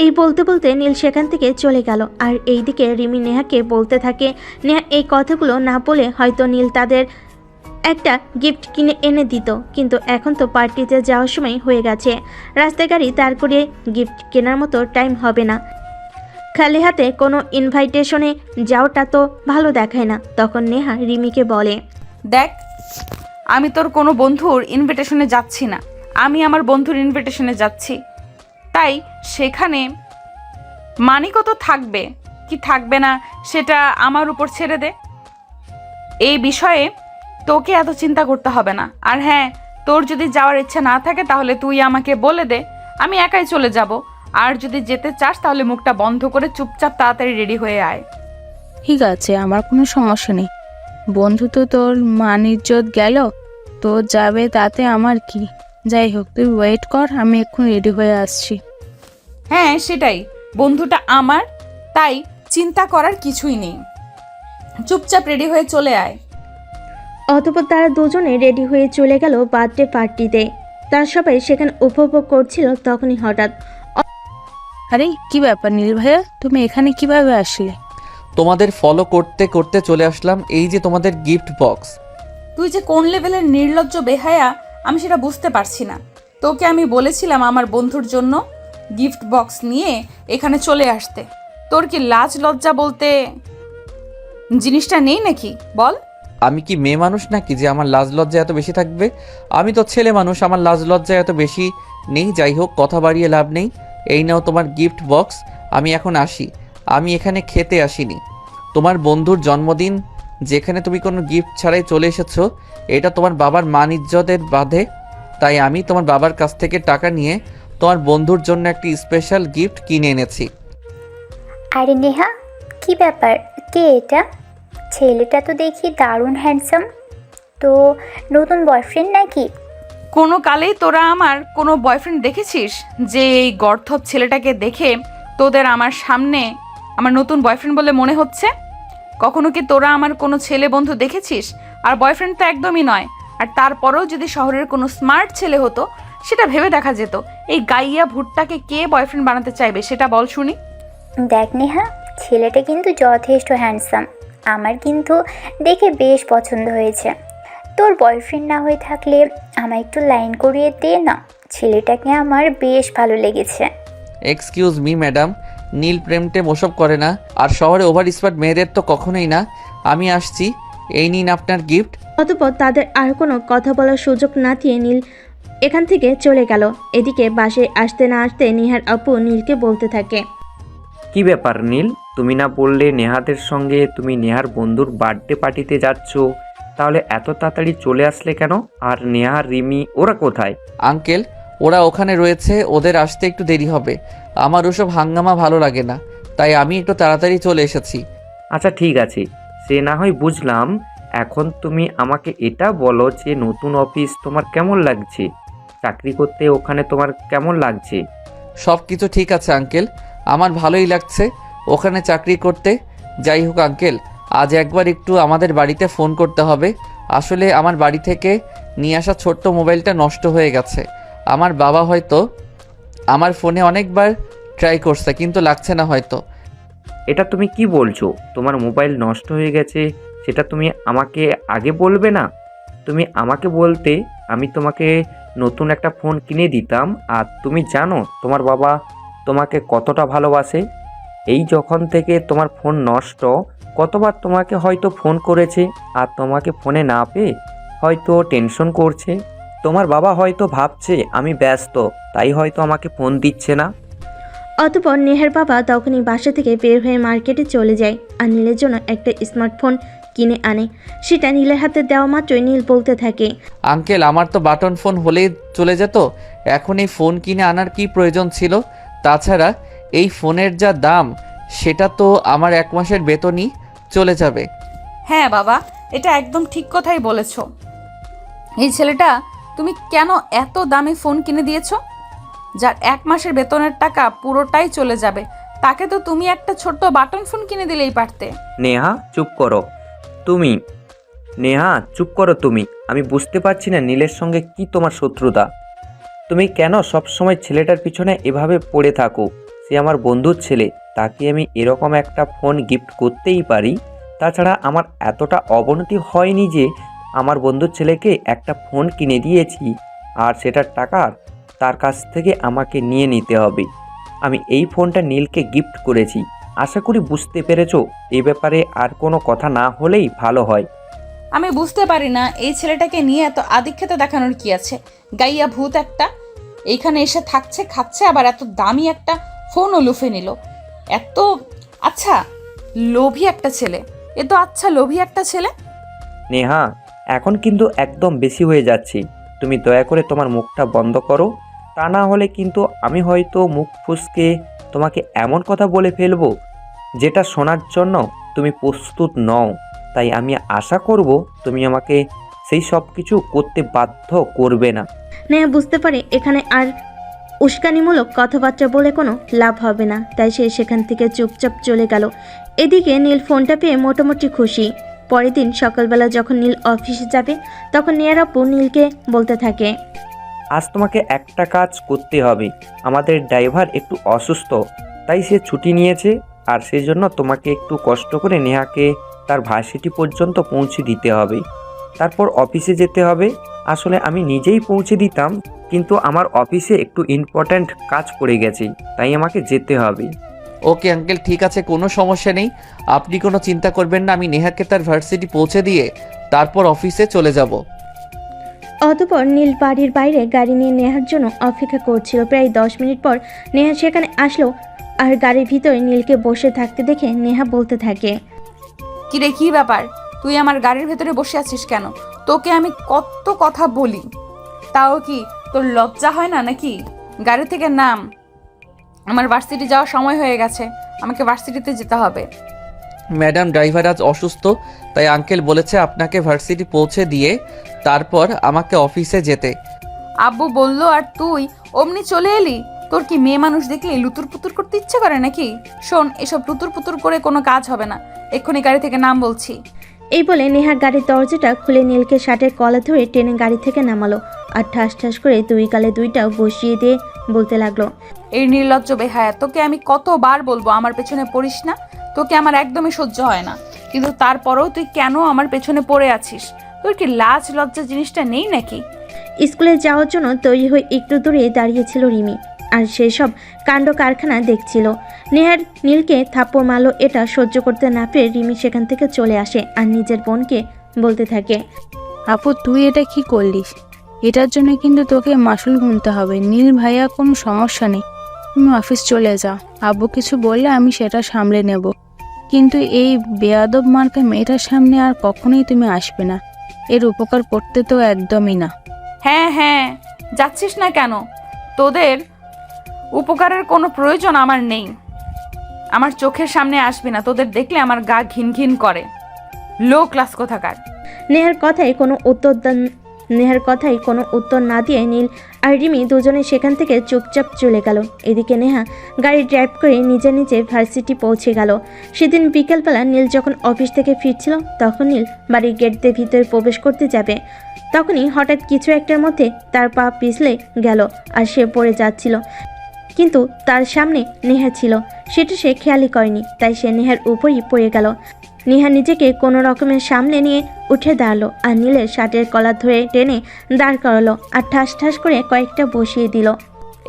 এই বলতে বলতে নীল সেখান থেকে চলে গেল, আর এইদিকে রিমি নেহাকে বলতে থাকে। নেহা এই কথাগুলো না বলে হয়তো নীল তাদের একটা গিফট কিনে এনে দিত, কিন্তু এখন তো পার্টিতে যাওয়ার সময় হয়ে গেছে। রাস্তায় গাড়ি দাঁড় করে গিফট কেনার মতো টাইম হবে না। খালি হাতে কোনো ইনভাইটেশনে যাওয়াটা তো ভালো দেখায় না। তখন নেহা রিমিকে বলে, দেখ, আমি তোর কোনো বন্ধুর ইনভিটেশনে যাচ্ছি না, আমি আমার বন্ধুর ইনভিটেশনে যাচ্ছি। তাই সেখানে মানিকও তো থাকবে কি থাকবে না সেটা আমার উপর ছেড়ে দে। এই বিষয়ে তোকে এত চিন্তা করতে হবে না। আর হ্যাঁ, তোর যদি যাওয়ার ইচ্ছা না থাকে তাহলে তুই আমাকে বলে দে, আমি একাই চলে যাব। আর যদি যেতে চাস তাহলে মুখটা বন্ধ করে চুপচাপ তাড়াতাড়ি রেডি হয়ে আয়। ঠিক আছে, আমার কোনো সমস্যা নেই। বন্ধু তো তোর মান ইজ্জত গেল, তোর যাবে তাতে আমার কি। যাই হোক, তুই ওয়েট কর, আমি এক্ষুনি রেডি হয়ে আসছি। হ্যাঁ সেটাই, বন্ধুটা আমার, তাই চিন্তা করার কিছুই নেই, চুপচাপ রেডি হয়ে চলে আয়। অতঃপর তারা দুজনে রেডি হয়ে চলে গেল বার্থডে পার্টিতে। তার সবাই সেখানে উপভোগ করছিল। তখনই হঠাৎ আরে কি ব্যাপার নীল ভাইয়া, তুমি এখানে কিভাবে আসলে? তোমাদের ফলো করতে করতে চলে আসলাম। এই যে তোমাদের গিফট বক্স। তুই যে কোন লেভেলের নির্লজ্জ বেহায়া আমি সেটা বুঝতে পারছি না। তোকে আমি বলেছিলাম আমার বন্ধুর জন্য গিফট বক্স নিয়ে এখানে চলে আসতে, তোর কি লাজ লজ্জা বলতে জিনিসটা নেই নাকি বল? আমি কি মেয়ে মানুষ নাকি যে আমার লাজ লজ্জা এত বেশি থাকবে? আমি তো ছেলে মানুষ, আমার লাজ লজ্জা এত বেশি নেই। যাই হোক, কথা বাড়িয়ে লাভ নেই। এই নাও তোমার গিফট বক্স। আমি এখন আসি, আমি এখানে খেতে আসিনি। তোমার বন্ধুর জন্মদিন যেখানে তুমি কোনো গিফট ছাড়াই চলে এসেছো, এটা তোমার বাবার মান ইজ্জতের বাধে। তাই আমি তোমার বাবার কাছ থেকে টাকা নিয়ে তোমার বন্ধুর জন্য একটি স্পেশাল গিফট কিনে এনেছি। আরে নেহা, কি ব্যাপার? কে এটা? ছেলেটা তো দেখি দারুণ হ্যান্ডসাম। তো নতুন বয়ফ্রেন্ড নাকি? কোনো কালেই তোরা আমার কোনো বয়ফ্রেন্ড দেখেছিস যে এই গর্ধব ছেলেটাকে দেখে তোদের আমার সামনে আমার নতুন বয়ফ্রেন্ড বলে মনে হচ্ছে? কখনো কি তোরা আমার কোনো ছেলে বন্ধু দেখেছিস? আর বয়ফ্রেন্ড তো একদমই নয়। আর তারপরেও যদি শহরের কোনো স্মার্ট ছেলে হতো সেটা ভেবে দেখা যেত। এই গাইয়া ভুট্টাকে কে বয়ফ্রেন্ড বানাতে চাইবে সেটা বল শুনি। দেখ নেহা, ছেলেটা কিন্তু যথেষ্ট হ্যান্ডসাম। আমার কিন্তু দেখে বেশ পছন্দ হয়েছে। তোর বয়ফ্রেন্ড না হয়ে থাকলে আমায় একটু লাইন করিয়ে দে না, ছেলেটাকে আমার বেশ ভালো লেগেছে। এক্সকিউজ মি ম্যাডাম, নীল প্রেম টেম ওসব করে না। আর শহরে ওভার স্মার্ট মেয়েদের তো কখনোই না। আমি আসছি, এই নিন আপনার গিফট। অতঃপর তাদের আর কোনো কথা বলার সুযোগ না দিয়ে নীল এখান থেকে চলে গেল। এদিকে বাসে আসতে না আসতে নেহার আপু নীলকে বলতে থাকে, কি ব্যাপার নীল, তুমি না বললে নেহাদের সঙ্গে তুমি নেহার বন্ধুর বার্থডে পার্টিতে যাচ্ছ? তাহলে এত তাড়াতাড়ি চলে আসলে কেন? আর নেহা, রিমি ওরা কোথায়? আঙ্কেল, ওরা ওখানে রয়েছে, ওদের আসতে একটু দেরি হবে। আমার ওসব হাঙ্গামা ভালো লাগে না, তাই আমি একটু তাড়াতাড়ি চলে এসেছি। আচ্ছা ঠিক আছে, সে না হয় বুঝলাম। এখন তুমি আমাকে এটা বলো যে নতুন অফিস তোমার কেমন লাগছে? চাকরি করতে ওখানে তোমার কেমন লাগছে? সব কিছু ঠিক আছে আঙ্কেল, আমার ভালোই লাগছে ওখানে চাকরি করতে। যাই হোক আঙ্কেল, আজ একবার একটু আমাদের বাড়িতে ফোন করতে হবে। আসলে আমার বাড়ি থেকে নিয়ে আসা ছোট্ট মোবাইলটা নষ্ট হয়ে গেছে। আমার বাবা হয়তো আমার ফোনে অনেকবার ট্রাই করছে কিন্তু লাগছে না হয়তো। এটা তুমি কি বলছো? তোমার মোবাইল নষ্ট হয়ে গেছে সেটা তুমি আমাকে আগে বলবে না? তুমি আমাকে বলতে আমি তোমাকে নতুন একটা ফোন কিনে দিতাম। আর তুমি জানো তোমার বাবা তোমাকে কতটা ভালোবাসে? এই যখন থেকে তোমার ফোন নষ্ট, কতবার তোমাকে হয়তো ফোন করেছে, আর তোমাকে ফোনে না পেয়ে হয়তো টেনশন করছে। তোমার বাবা হয়তো ভাবছে আমি ব্যস্ত, তাই হয়তো আমাকে ফোন দিচ্ছে না। অতঃপর নেহার বাবা তখনই বাসা থেকে বের হয়ে মার্কেটে চলে যায় আর নীলের জন্য একটা স্মার্টফোন কিনে আনে। সেটা নীলের হাতে দেওয়া মাত্রই নীল বলতে থাকে, আঙ্কেল, আমার তো বাটন ফোন হলেই চলে যেত, এখন এই ফোন কিনে আনার কি প্রয়োজন ছিল? তাছাড়া এই ফোনের যা দাম সেটা তো আমার 1 মাসের বেতনই চলে যাবে। হ্যাঁ বাবা, এটা একদম ঠিক কথাই বলেছ। এই ছেলেটা তুমি কেন এত দামি ফোন কিনে দিয়েছো যার 1 মাসের বেতনের টাকা পুরোটাই চলে যাবে? তাকে তো তুমি একটা ছোট্ট বাটন ফোন কিনে দিলেই পারতে। নেহা চুপ করো তুমি। নেহা চুপ করো তুমি। আমি বুঝতে পারছি না নীলের সঙ্গে কি তোমার শত্রুতা। তুমি কেন সব সময় ছেলেটার পিছনে এভাবে পড়ে থাকো? সে আমার বন্ধুর ছেলে, তাকে আমি এরকম একটা ফোন গিফট করতেই পারি। তাছাড়া আমার এতটা অবনতি হয়নি যে আমার বন্ধুর ছেলেকে একটা ফোন কিনে দিয়েছি আর সেটার টাকা তার কাছ থেকে আমাকে নিয়ে নিতে হবে। আমি এই ফোনটা নীলকে গিফট করেছি। আশা করি বুঝতে পেরেছো। এ ব্যাপারে আর কোনো কথা না হলেই ভালো হয়। আমি বুঝতে পারি না এই ছেলেটাকে নিয়ে এত আদিক্ষেতা দেখানোর কি আছে। গাইয়া ভূত একটা, এইখানে এসে থাকছে, খাচ্ছে, আবার এত দামি একটা ফোনও লুফে নিল। এত আচ্ছা লোভী একটা ছেলে, এ তো আচ্ছা লোভী একটা ছেলে। নেহা, এখন কিন্তু একদম বেশি হয়ে যাচ্ছে। তুমি দয়া করে তোমার মুখটা বন্ধ করো, তা না হলে কিন্তু আমি হয়তো মুখ ফুসকে তোমাকে এমন কথা বলে ফেলবো যেটা শোনার জন্য তুমি প্রস্তুত নও। তাই আমি আশা করব তুমি আমাকে সেই সব কিছু করতে বাধ্য করবে না। নেহা বুঝতে পারে এখানে আর উস্কানিমূলক কথাবার্তা বলে কোনো লাভ হবে না, তাই সে সেখান থেকে চুপচাপ চলে গেল। এদিকে নীল ফোনটা পেয়ে মোটামুটি খুশি। পরের দিন সকালবেলা যখন নীল অফিসে যাবে তখন নেহার আপু নীলকে বলতে থাকে, আজ তোমাকে একটা কাজ করতে হবে। আমাদের ড্রাইভার একটু অসুস্থ, তাই সে ছুটি নিয়েছে। আর সেজন্য তোমাকে একটু কষ্ট করে নেহাকে তার ভার্সিটি পর্যন্ত পৌঁছে দিতে হবে, তারপর অফিসে যেতে হবে। আসলে আমি নিজেই পৌঁছে দিতাম, কিন্তু আমার অফিসে একটু ইম্পর্ট্যান্ট কাজ পড়ে গেছে, তাই আমাকে যেতে হবে। ওকে আঙ্কেল, ঠিক আছে, কোনো সমস্যা নেই। আপনি কোনো চিন্তা করবেন না, আমি নেহাকে তার ভার্সিটি পৌঁছে দিয়ে তারপর অফিসে চলে যাব। অতঃপর নীল বাড়ির বাইরে গাড়ি নিয়ে নেহার জন্য অপেক্ষা করছিল। প্রায় 10 মিনিট পর নেহা সেখানে আসলো আর গাড়ির ভিতরে নীলকে বসে থাকতে দেখে নেহা বলতে থাকে, কিরে কি ব্যাপার, তুই আমার গাড়ির ভেতরে বসে আছিস কেন? তোকে আমি কত কথা বলি, তাও কি তোর লজ্জা হয় না নাকি? গাড়ি থেকে নাম, আমার ভার্সিটি যাওয়ার সময় হয়ে গেছে, আমাকে ভার্সিটিতে যেতে হবে। ম্যাডাম ড্রাইভার আজ অসুস্থ, তাই আঙ্কেল বলেছে আপনাকে ভার্সিটি পৌঁছে দিয়ে তারপর আমাকে অফিসে যেতে। আব্বু বললো আর তুই অমনি চলে এলি? তোর কি মেয়ে মানুষ দেখলে লুতুর পুতুর করতে ইচ্ছে করে নাকি? শোন, এসব লুতুর পুতুর করে কোনো কাজ হবে না, এক্ষুনি গাড়ি থেকে নাম বলছি। এই বলে নেহা গাড়ির দরজাটা খুলে নীলকে শার্টের কলা ধরে টেনে গাড়ি থেকে নামালো আর ঠাস ঠাস করে দুই গালে দুইটাও বসিয়ে দিয়ে বলতে লাগলো, এই নির্লজ্জ বেহায়া, তোকে আমি কতবার বলবো আমার পেছনে পড়িস না? তোকে আমার একদমই সহ্য হয় না, কিন্তু তারপরেও তুই কেন আমার পেছনে পড়ে আছিস? তোর কি লাজ লজ্জা জিনিসটা নেই নাকি? স্কুলে যাওয়ার জন্য তৈরি হয়ে একটু দূরে দাঁড়িয়েছিল রিমি, আর সেই সব কাণ্ড কারখানা দেখছিল। নেহার নীলকে থাপ্পড় মারলো, এটা সহ্য করতে না পেরে রিমি সেখান থেকে চলে আসে আর নিজের বোনকে বলতে থাকে, আপু তুই এটা কি করলিস? এটার জন্য কিন্তু তোকে মাসুল গুনতে হবে। নীল ভাইয়া কোনো সমস্যা নেই, তুমি অফিস চলে যাও। আব্বু কিছু বললে আমি সেটা সামলে নেব, কিন্তু এই বেয়াদব মার্কা মেয়েটার সামনে আর কখনোই তুমি আসবে না। এর উপকার করতে তো একদমই না। হ্যাঁ হ্যাঁ, যাচ্ছিস না কেন? তোদের উপকারের কোনো প্রয়োজন আমার নেই। আমার চোখের সামনে আসবি না, তোদের দেখলে আমার গা ঘিন ঘিন করে। লো ক্লাস কোথাকার। নেহার কথাই কোনো উত্তর না দিয়ে নীল আর রিমি দুজনে সেখান থেকে চুপচাপ চলে গেল। এদিকে নেহা গাড়ি ড্রাইভ করে নিজে নিজে ভার্সিটি পৌঁছে গেল। সেদিন বিকেলবেলা নীল যখন অফিস থেকে ফিরছিল, তখন নীল বাড়ির গেট দিয়ে ভিতরে প্রবেশ করতে যাবে, তখনই হঠাৎ কিছু একটার মধ্যে তার পা পিছলে গেল আর সে পড়ে যাচ্ছিল, কিন্তু তার সামনে নেহা ছিল। সেটা সে খেয়ালই করেনি, তাই সে নেহার উপরই পড়ে গেল। নেহা নিজেকে কোনো রকমের সামনে নিয়ে উঠে দাঁড়ালো আর নীলের শার্টের কলার ধরে টেনে দাঁড় করালো আর ঠাস ঠাস করে কয়েকটা বসিয়ে দিল।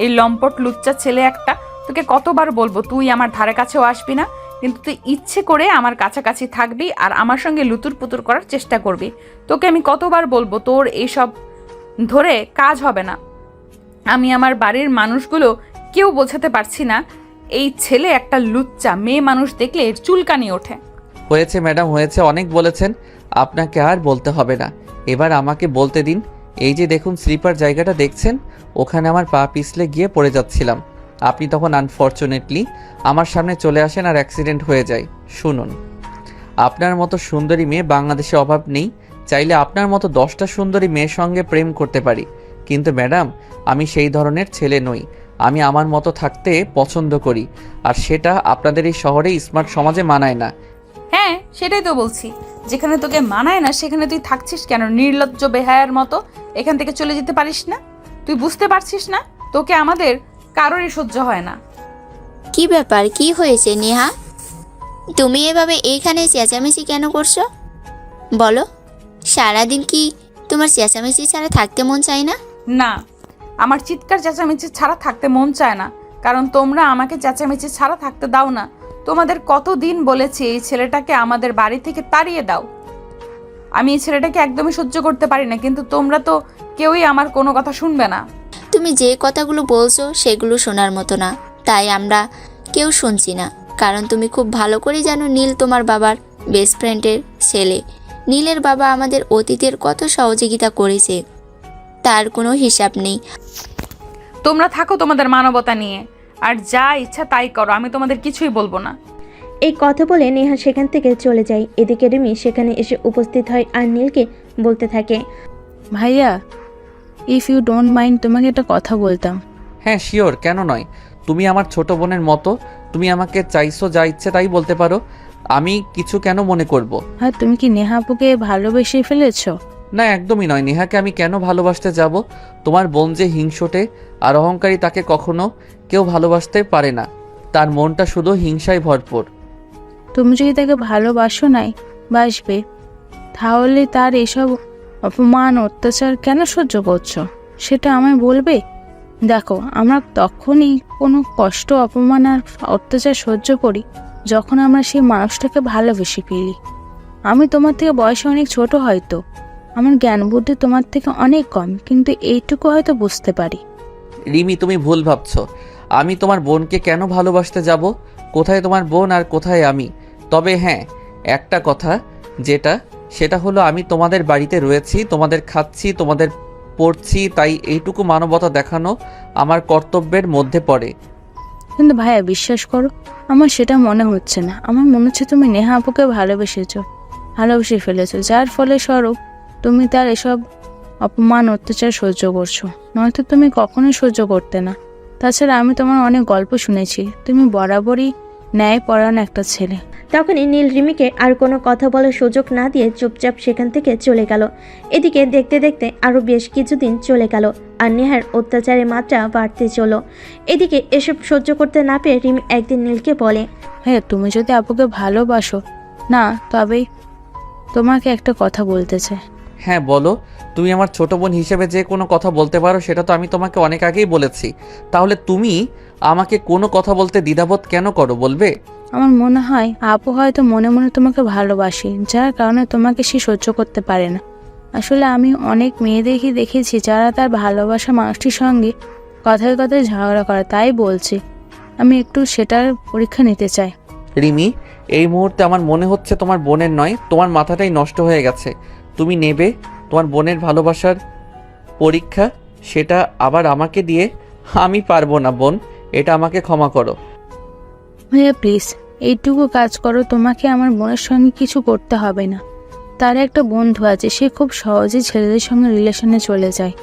এই লম্পট লুচ্চা ছেলে একটা, তোকে কতবার বলবো তুই আমার ধারে কাছেও আসবি না, কিন্তু তুই ইচ্ছে করে আমার কাছাকাছি থাকবি আর আমার সঙ্গে লুতুর পুতুর করার চেষ্টা করবি। তোকে আমি কতবার বলবো তোর এইসব ধরে কাজ হবে না। আমি আমার বাড়ির মানুষগুলো কেউ বোঝাতে পারছি না, এই ছেলে একটা লুচ্চা, মেয়ে মানুষ দেখলে এর চুলকানি ওঠে। হয়েছে ম্যাডাম হয়েছে, অনেক বলেছেন, আপনাকে আর বলতে হবে না। এবার আমাকে বলতে দিন। এই যে দেখুন স্লিপার জায়গাটা দেখছেন, ওখানে আমার পা পিছলে গিয়ে পড়ে যাচ্ছিলাম। আপনি তখন আনফর্চুনেটলি আমার সামনে চলে আসেন আর অ্যাক্সিডেন্ট হয়ে যায়। শুনুন, আপনার মতো সুন্দরী মেয়ে বাংলাদেশে অভাব নেই, চাইলে আপনার মতো 10টা সুন্দরী মেয়ের সঙ্গে প্রেম করতে পারি, কিন্তু ম্যাডাম আমি সেই ধরনের ছেলে নই। আমি আমার মতো থাকতে পছন্দ করি, আর সেটা আপনাদের এই শহরে স্মার্ট সমাজে মানায় না। হ্যাঁ সেটাই তো বলছি, যেখানে তোকে মানায় না সেখানে তুই থাকছিস কেন নির্লজ্জ বেহায়ার মতো? এখান থেকে চলে যেতে পারিস না? তুই বুঝতে পারছিস না তোকে আমাদের কারোরই সহ্য হয় না? কি ব্যাপার, কি হয়েছে নেহা? তুমি এভাবে এইখানে চেঁচামেচি কেন করছো বলো? সারাদিন কি তোমার চেঁচামেচি ছাড়া থাকতে মন চায় না? না, আমার চিৎকার চেঁচামেচি ছাড়া থাকতে মন চায় না, কারণ তোমরা আমাকে চেঁচামেচি ছাড়া থাকতে দাও না। তোমাদের কতদিন বলেছি এই ছেলেটাকে আমাদের বাড়ি থেকে তাড়িয়ে দাও। আমি এই ছেলেটাকে একদমই সহ্য করতে পারি না, কিন্তু তোমরা তো কেউই আমার কোনো কথা শুনবে না। তুমি যে কথাগুলো বলছো সেগুলো শোনার মতো না, তাই আমরা কেউ শুনছি না। কারণ তুমি খুব ভালো করে জানো নীল তোমার বাবার বেস্ট ফ্রেন্ডের ছেলে। নীলের বাবা আমাদের অতীতের কত সহযোগিতা করেছে, তার কোনো হিসাব নেই। তোমরা থাকো তোমাদের মানবতা নিয়ে, আর যা ইচ্ছা তাই করো, আমি তোমাদের কিছুই বলবো না। এই কথা বলে নেহা সেখান থেকে চলে যায়। এদিকে রিমি সেখানে এসে উপস্থিত হয় আর নীলকে বলতে থাকে, ভাইয়া ইফ ইউ ডোন্ট মাইন্ড, তোমাকে একটা কথা বলতাম। হ্যাঁ শিওর, কেন নয়। তুমি আমার ছোট বোনের মতো, তুমি আমাকে চাইছো যা ইচ্ছে তাই বলতে পারো, আমি কিছু কেন মনে করব? আর তুমি কি নেহা আপুকে ভালোবেসে ফেলেছো? না একদমই নয়। নেহাকে আমি কেন ভালোবাসতে যাব? তোমার বোন যে হিংসুটে আর অহংকারী, তাকে কখনো কেউ ভালোবাসতে পারে না। তার মনটা শুধু হিংসায় ভরপুর। তুমি যদি তাকে ভালোবাসো নাই বাসবে, তাহলে তার এসব অপমান অত্যাচার কেন সহ্য করছো সেটা আমায় বলবে। দেখো, আমরা তখনই কোনো কষ্ট অপমান আর অত্যাচার সহ্য করি যখন আমরা সেই মানুষটাকে ভালোবেসে ফেলি। আমি তোমার থেকে বয়সে অনেক ছোট, হয়তো আমার জ্ঞান বুদ্ধি তোমার থেকে অনেক কম, কিন্তু এইটুকু হয়তো বুঝতে পারি। রিমি তুমি ভুল ভাবছো। আমি তোমার বোনকে কেন ভালোবাসতে যাব? কোথায় তোমার বোন আর কোথায় আমি? তবে হ্যাঁ, একটা কথা সেটা হলো আমি তোমাদের বাড়িতে রয়েছি, তোমাদের খাচ্ছি, তোমাদের পড়ছি, তাই এইটুকু মানবতা দেখানো আমার কর্তব্যের মধ্যে পড়ে। কিন্তু ভাইয়া বিশ্বাস করো, আমার সেটা মনে হচ্ছে না। আমার মনে হচ্ছে তুমি নেহা আপুকে ভালোবেসে ফেলেছো, যার ফলে স্বরূপ তুমি তার এসব অপমান অত্যাচার সহ্য করছো। নয়তো তুমি কখনোই সহ্য করতে না। তাছাড়া আমি তোমার অনেক গল্প শুনেছি, তুমি বরাবরই ন্যায়পরায়ণ একটা ছেলে। তখনই নীল রিমিকে আর কোনো কথা বলার সুযোগ না দিয়ে চুপচাপ সেখান থেকে চলে গেল। এদিকে দেখতে দেখতে আরও বেশ কিছুদিন চলে গেল, আর নেহার অত্যাচারের মাত্রা বাড়তে চলো। এদিকে এসব সহ্য করতে না পেরে রিমি একদিন নীলকে বলে, ভাইয়া তুমি যদি আপুকে ভালোবাসো না, তবেই তোমাকে একটা কথা বলতে চাই। হ্যাঁ বলো, তুমি আমার ছোট বোন হিসেবে যে কোনো কথা বলতে পারো সেটা তো আমি তোমাকে অনেক আগেই বলেছি। তাহলে তুমি আমাকে কোনো কথা বলতে দ্বিধাবোধ কেন করো বলবে? আমার মনে হয় আপু হয়তো মনে মনে তোমাকে ভালোবাসে, যার কারণে তোমাকে সে সহ্য করতে পারে না। আসলে আমি অনেক মেয়েদেরকে দেখেছি যারা তার ভালোবাসা মানুষটির সঙ্গে কথায় কথায় ঝগড়া করে। তাই বলছি, আমি একটু সেটার পরীক্ষা নিতে চাই। রিমি, এই মুহূর্তে আমার মনে হচ্ছে তোমার বোনের নয়, তোমার মাথাটাই নষ্ট হয়ে গেছে। তুমি নেবে তোমার বোনের ভালোবাসার পরীক্ষা, সেটা আবার আমাকে দিয়ে? আমি পারবো না বোন, এটা আমাকে ক্ষমা করো। ভাইয়া প্লিজ এইটুকু কাজ করো, তোমাকে আমার বোনের সঙ্গে কিছু করতে হবে না। তার একটা বন্ধু আছে, সে খুব সহজেই ছেলেদের সঙ্গে রিলেশনে চলে যায়।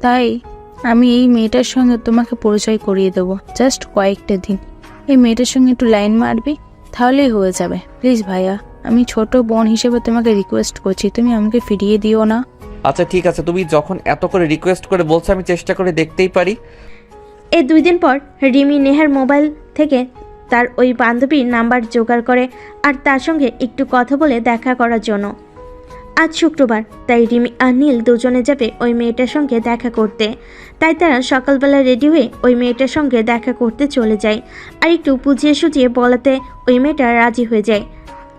তাই আমি এই মেয়েটার সঙ্গে তোমাকে পরিচয় করিয়ে দেবো, জাস্ট কয়েকটা দিন। এই মেয়েটার সঙ্গে একটু লাইন মারবি, তাহলেই হয়ে যাবে। প্লিজ ভাইয়া, আমি ছোট বোন হিসেবে তোমাকে রিকোয়েস্ট করছি, তুমি আমাকে ফিরিয়ে দিও না। আচ্ছা ঠিক আছে, তুমি যখন এত করে রিকোয়েস্ট করে বলছো আমি চেষ্টা করে দেখতেই পারি। এই 2 দিন পর রিমি নেহার মোবাইল থেকে তার ওই বান্ধবীর নাম্বার জোগাড় করে আর তার সঙ্গে একটু কথা বলে দেখা করার জন্য। আজ শুক্রবার, তাই রিমি আর নীল দুজনে যাবে ওই মেয়েটার সঙ্গে দেখা করতে। তাই তারা সকালবেলা রেডি হয়ে ওই মেয়েটার সঙ্গে দেখা করতে চলে যায়। আর একটু বুঝিয়ে সুঝিয়ে বলাতে ওই মেয়েটা রাজি হয়ে যায়।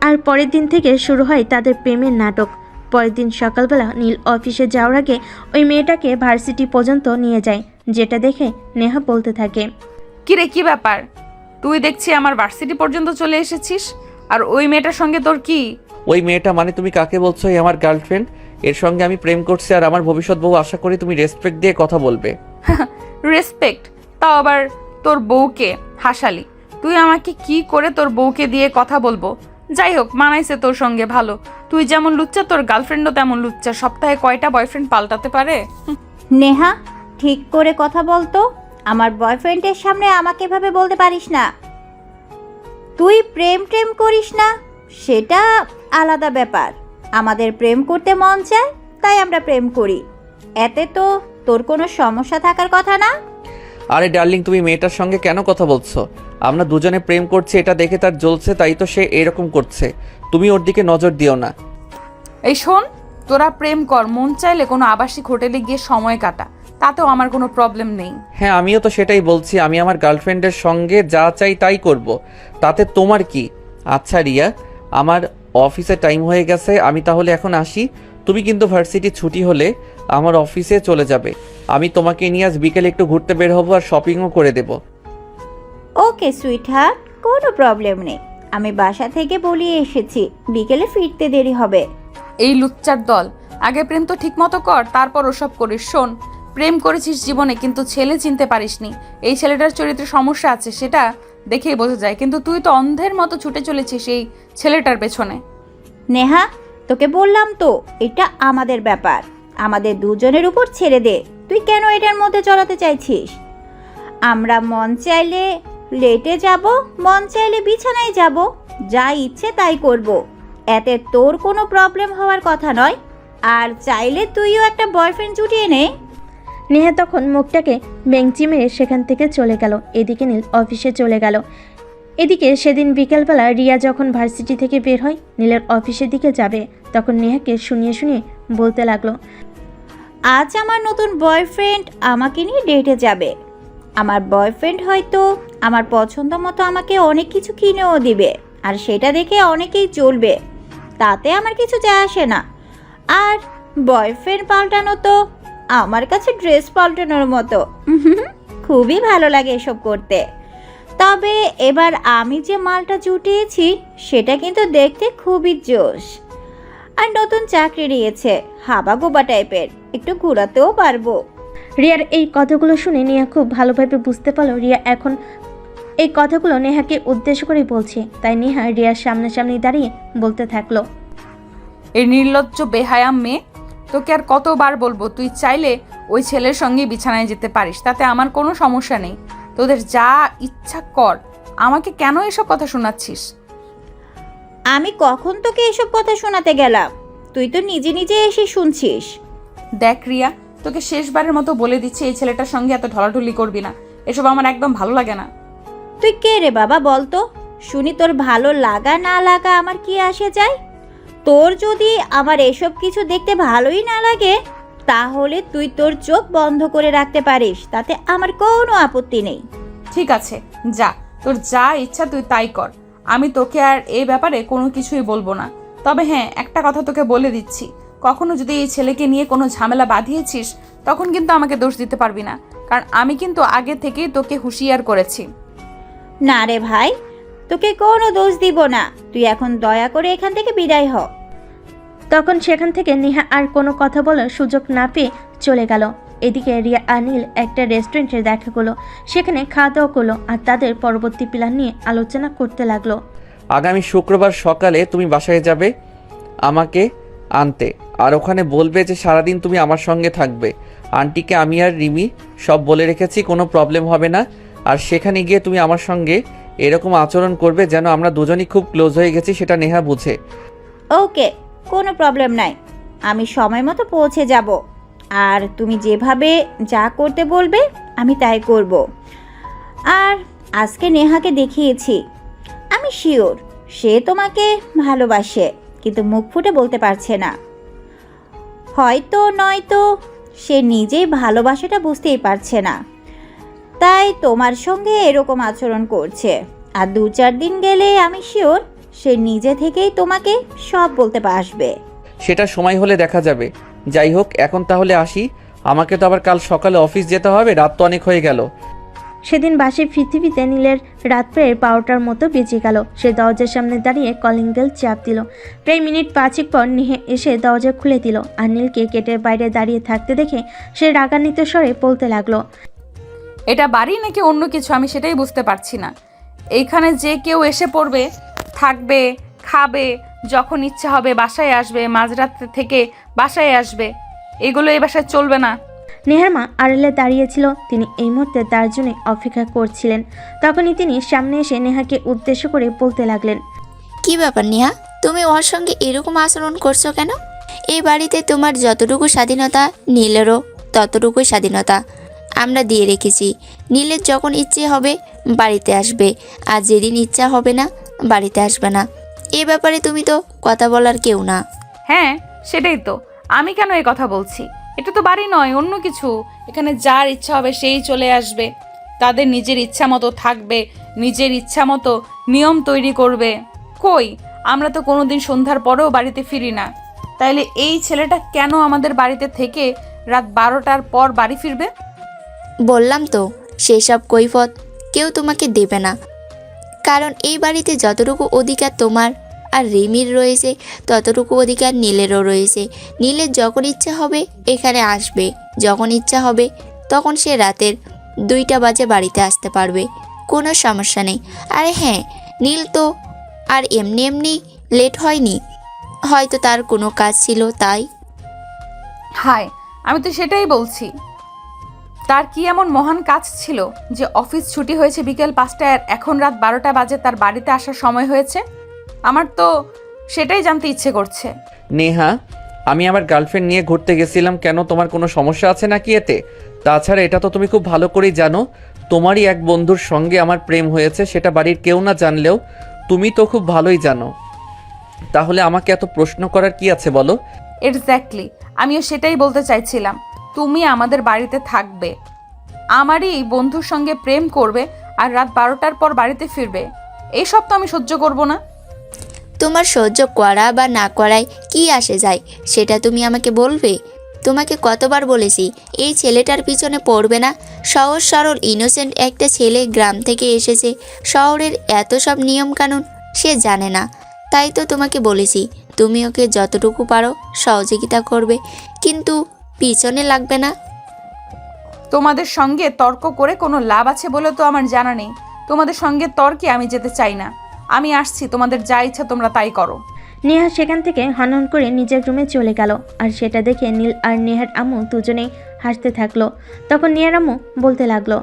আর পরের দিন থেকে শুরু হয় তাদের প্রেমের নাটক। পরের দিন সকালবেলা নীল অফিসে যাওয়ার আগে ওই মেয়েটাকে ভার্সিটি পর্যন্ত নিয়ে যায়, যেটা দেখে নেহা বলতে থাকে, কিরে কি ব্যাপার, তুই দেখছি আমার ভার্সিটি পর্যন্ত চলে এসেছিস, আর ওই মেয়েটার সঙ্গে তোর কি? ওই মেয়েটা মানে তুমি কাকে বলছো? এই আমার গার্লফ্রেন্ড, এর সঙ্গে আমি প্রেম করছি আর আমার ভবিষ্যৎ বউ। আশা করি তুমি রেসপেক্ট দিয়ে কথা বলবে। রেসপেক্ট? তাও আবার তোর বউকে হাসালি? তুই আমাকে কি করে তোর বউকে দিয়ে কথা বলবো? যাই হোক, মানাইছে তোর সঙ্গে ভালো। তুই যেমন লুচ্চা, তোর গার্লফ্রেন্ডও তেমন লুচ্চা। সপ্তাহে কয়টা বয়ফ্রেন্ড পাল্টাতে পারে? নেহা, ঠিক করে কথা বলতো। আমার বয়ফ্রেন্ডের সামনে আমাকে এভাবে বলতে পারিস না। তুই প্রেম করিস না, সেটা আলাদা ব্যাপার। আমাদের প্রেম করতে মন চায়, তাই আমরা প্রেম করি। এতে তো তোর কোনো সমস্যা থাকার কথা না। আরে ডার্লিং, তুমি মেয়েটার সঙ্গে কেন কথা বলছো? আমরা দুজনে প্রেম করছি, এটা দেখে তার জ্বলছে, তাই তো সে এরকম করছে। তুমি ওর দিকে নজর দিও না। এই শোন, তোরা প্রেম কর, মন চাইলে কোনো আবাসিক হোটেলে গিয়ে সময় কাটা, তাতেও আমার কোনো প্রবলেম নেই। হ্যাঁ, আমিও তো সেটাই বলছি। আমি আমার গার্লফ্রেন্ডের সঙ্গে যা চাই তাই করব, তাতে তোমার কি? আচ্ছা রিয়া, আমার অফিসে টাইম হয়ে গেছে, আমি তাহলে এখন আসি। তুমি কিন্তু ভার্সিটি ছুটি হলে আমার অফিসে চলে যাবে। আমি তোমাকে নিয়ে আজ বিকেলে একটু ঘুরতে বের হবো আর শপিংও করে দেব। ওকে সুইট হার্ট, কোনো প্রবলেম নেই। আমি বাসা থেকে বলিয়ে এসেছি বিকেলে ফিরতে দেরি হবে। এই লুচ্চার দল, আগে প্রেম তো ঠিক মতো কর, তারপর ওসব করিস। শোন, প্রেম করেছিস জীবনে, কিন্তু ছেলে চিনতে পারিসনি। এই ছেলেটার চরিত্রে সমস্যা আছে, সেটা দেখেই বোঝা যায়। কিন্তু তুই তো অন্ধের মতো ছুটে চলেছিস এই ছেলেটার পেছনে। নেহা, তোকে বললাম তো, এটা আমাদের ব্যাপার, আমাদের দুজনের উপর ছেড়ে দে। তুই কেন এটার মধ্যে চলাতে চাইছিস? আমরা মন চাইলে লেটে যাব, মন চাইলে বিছানায় যাব, যা ইচ্ছে তাই করব। এতে তোর কোনো প্রবলেম হওয়ার কথা নয়। আর চাইলে তুইও একটা বয়ফ্রেন্ড জুটিয়ে নে। নেহা তখন মুখটাকে বেঞ্চি মেরে সেখান থেকে চলে গেল। এদিকে নীল অফিসে চলে গেল। এদিকে সেদিন বিকেলবেলা রিয়া যখন ভার্সিটি থেকে বের হয় নীলের অফিসের দিকে যাবে, তখন নেহাকে শুনিয়ে শুনিয়ে বলতে লাগলো, আজ আমার নতুন বয়ফ্রেন্ড আমাকে নিয়ে ডেটে যাবে। আমার বয়ফ্রেন্ড হয়তো আমার পছন্দ মতো আমাকে অনেক কিছু কিনেও দিবে, আর সেটা দেখে অনেকেই চলবে, তাতে আমার কিছু যায় আসে না। আর বয়ফ্রেন্ড পাল্টানো তো আমার কাছে ড্রেস পাল্টানোর মতো। খুবই ভালো লাগে এসব করতে। তবে এবার আমি যে মালটা জুটিয়েছি সেটা কিন্তু দেখতে খুবই জোশ। আর নতুন চাকরি নিয়েছে, হাবাগোবা টাইপের, একটু ঘোরাতেও পারবো। রিয়ার এই কথাগুলো শুনে নেহা খুব ভালোভাবে বুঝতে পারলো রিয়া এখন এই কথাগুলো নেহাকে উদ্দেশ্য করে বলছে, তাই নেহা রিয়ার সামনাসামনি দাঁড়িয়ে বলতে থাকলো। এই নির্লজ্জ বেহায়া মেয়ে, তোকে আর কতবার বলবো, তুই চাইলে ওই ছেলের সঙ্গে বিছানায় যেতে পারিস, তাতে আমার কোনো সমস্যা নেই। তোদের যা ইচ্ছা কর, আমাকে কেন এসব কথা শোনাচ্ছিস? আমি কখন তোকে এসব কথা শোনাতে গেলাম? তুই তো নিজে নিজে এসে শুনছিস। দেখ রিয়া, তোকে শেষবারের মতো বলে দিচ্ছি, এই ছেলেটার সঙ্গে এত ঢলাঢলি করবি না। এসব আমার একদম ভালো লাগে না। তুই কে রে বাবা বলতো? শুনি তোর ভালো লাগা না লাগা আমার কি আসে যায়? তোর যদি আমার এসব কিছু দেখতে ভালোই না লাগে, তাহলে তুই তোর চোখ বন্ধ করে রাখতে পারিস, তাতে আমার কোনো আপত্তি নেই। ঠিক আছে, যা, তোর যা ইচ্ছা তুই তাই কর। আমি তোকে আর এই ব্যাপারে কোনো কিছুই বলবো না। তবে হ্যাঁ, একটা কথা তোকে বলে দিচ্ছি, কখনো যদি এই ছেলেকে নিয়ে কোনো ঝামেলা বাঁধিয়েছিস, তখন কিন্তু আমাকে দোষ দিতে পারবি না, কারণ আমি কিন্তু আগে থেকেই তোকে হুঁশিয়ার করেছি। না রে ভাই, তোকে কোনো দোষ দিব না। তুই এখন দয়া করে এখান থেকে বিদায় হ। তখন সেখান থেকে নেহা আর কোনো কথা বলার সুযোগ না পেয়ে চলে গেল। এদিকে রিয়া আর নীল একটা রেস্টুরেন্টে দেখা করলো, সেখানে খাওয়া দাওয়া করলো আর তাদের পরবর্তী প্ল্যান নিয়ে আলোচনা করতে লাগলো। আগামী শুক্রবার সকালে তুমি বাসায় যাবে আমাকে আনতে, আর ওখানে বলবে যে সারাদিন তুমি আমার সঙ্গে থাকবে। আন্টিকে আমি আর রিমি সব বলে রেখেছি, কোনো প্রবলেম হবে না। আর সেখানে গিয়ে তুমি আমার সঙ্গে এরকম আচরণ করবে যেন আমরা দুজনই খুব ক্লোজ হয়ে গেছি, সেটা নেহা বুঝে। ওকে, কোনো প্রবলেম নাই। আমি সময় মতো পৌঁছে যাব, আর তুমি যেভাবে যা করতে বলবে আমি তাই করব। আর আজকে নেহাকে দেখিয়েছি, আমি শিওর সে তোমাকে ভালোবাসে, কিন্তু মুখ ফুটে বলতে পারছে না। হয়তো নয়তো সে নিজেই ভালোবাসাটা বুঝতেই পারছে না, তাই তোমার সঙ্গে এরকম আচরণ করছে। আর 2-4 দিন গেলে আমি শিওর সে নিজে থেকেই তোমাকে সব বলতে আসবে। সেটা সময় হলে দেখা যাবে। যাই হোক, এখন তাহলে আসি, আমাকে তো আবার কাল সকালে অফিস যেতে হবে, রাত তো অনেক হয়ে গেল। সেদিন বাসে পৃথিবীতে নীলের রাত প্রায় 12টার মতো বেজে গেল। সে দরজার সামনে দাঁড়িয়ে কলিং বেল চাপ দিল। প্রায় মিনিট 5 পর নেহা এসে দরজা খুলে দিল আর নীলকে গেটের বাইরে দাঁড়িয়ে থাকতে দেখে সে রাগান্বিত স্বরে বলতে লাগলো, এটা বাড়ি নাকি অন্য কিছু আমি সেটাই বুঝতে পারছি না। এইখানে যে কেউ এসে পড়বে, থাকবে, খাবে, যখন ইচ্ছা হবে বাসায় আসবে, মাঝরাত থেকে বাসায় আসবে, এগুলো এই বাসায় চলবে না। নেহার মা আড়ালে দাঁড়িয়েছিল, তিনি এই মুহূর্তে তার জন্য অপেক্ষা করছিলেন। তখনই তিনি সামনে এসে নেহাকে উদ্দেশ্য করে বলতে লাগলেন, কি ব্যাপার নেহা, তুমি ওর সঙ্গে এরকম আচরণ করছো কেন? এই বাড়িতে তোমার যতটুকু স্বাধীনতা, নীলেরও ততটুকুই স্বাধীনতা আমরা দিয়ে রেখেছি। নীলের যখন ইচ্ছে হবে বাড়িতে আসবে, আর যেদিন ইচ্ছা হবে না বাড়িতে আসবে না। এ ব্যাপারে তুমি তো কথা বলার কেউ না। হ্যাঁ, সেটাই তো, আমি কেন এই কথা বলছি? এটা তো বাড়ি নয়, অন্য কিছু। এখানে যার ইচ্ছা হবে সেই চলে আসবে, তাদের নিজের ইচ্ছা মতো থাকবে, নিজের ইচ্ছা মতো নিয়ম তৈরি করবে। কই, আমরা তো কোনোদিন সন্ধ্যার পরেও বাড়িতে ফিরি না। তাইলে এই ছেলেটা কেন আমাদের বাড়িতে থেকে রাত 12টার পর বাড়ি ফিরবে? বললাম তো, সেসব কৈফত কেউ তোমাকে দেবে না, কারণ এই বাড়িতে যতটুকু অধিকার তোমার আর রিমির রয়েছে, ততটুকু অধিকার নীলেরও রয়েছে। নীলের যখন ইচ্ছা হবে এখানে আসবে, যখন ইচ্ছা হবে তখন সে রাতের 2টা বাজে বাড়িতে আসতে পারবে, কোনো সমস্যা নেই। আরে হ্যাঁ, নীল তো আর এমনি এমনি লেট হয়নি, হয়তো তার কোনো কাজ ছিল তাই। হায়, আমি তো সেটাই বলছি, তার কি এমন মহান কাজ ছিল যে অফিস ছুটি হয়েছে বিকেল 5টায় আর এখন রাত 12টা বাজে তার বাড়িতে আসার সময় হয়েছে? আমার তো সেটাই জানতে ইচ্ছে করছে। নেহা, আমি আমার গার্লফ্রেন্ড নিয়ে ঘুরতে গেছিলাম, কেন তোমার কোনো সমস্যা আছে নাকি এতে? তাছাড়া এটা তো তুমি খুব ভালো করেই জানো, তোমারই এক বন্ধুর সঙ্গে আমার প্রেম হয়েছে, সেটা বাড়ির কেউ না জানলেও তুমি তো খুব ভালোই জানো। তাহলে আমাকে এত প্রশ্ন করার কি আছে বলো? এক্স্যাক্টলি, আমিও সেটাই বলতে চাইছিলাম। তুমি আমাদের বাড়িতে থাকবে, আমারই বন্ধুর সঙ্গে প্রেম করবে, আর রাত 12টার পর বাড়িতে ফিরবে, এইসব তো আমি সহ্য করব না। তোমার সহ্য করা বা না করায় কি আসে যায় সেটা তুমি আমাকে বলবে? তোমাকে কতবার বলেছি এই ছেলেটার পিছনে পড়বে না। সহজ সরল ইনোসেন্ট একটা ছেলে, গ্রাম থেকে এসেছে, শহরের এত সব নিয়মকানুন সে জানে না। তাই তো তোমাকে বলেছি তুমি ওকে যতটুকু পারো সহযোগিতা করবে, কিন্তু পিছনে লাগবে না। তোমাদের সঙ্গে তর্ক করে কোনো লাভ আছে বলে তো আমার জানা নেই। তোমাদের সঙ্গে তর্কে আমি যেতে চাই না। আমি আসছি, তোমাদের যা ইচ্ছা তোমরা তাই করো। নেহা সেখান থেকে হনহন করে নিজের রুমে চলে গেল। আর সেটা দেখে নীল আর নেহার আম্মু দুজনেই হাসতে থাকলো। তখন নেহার আম্মু বলতে লাগলো,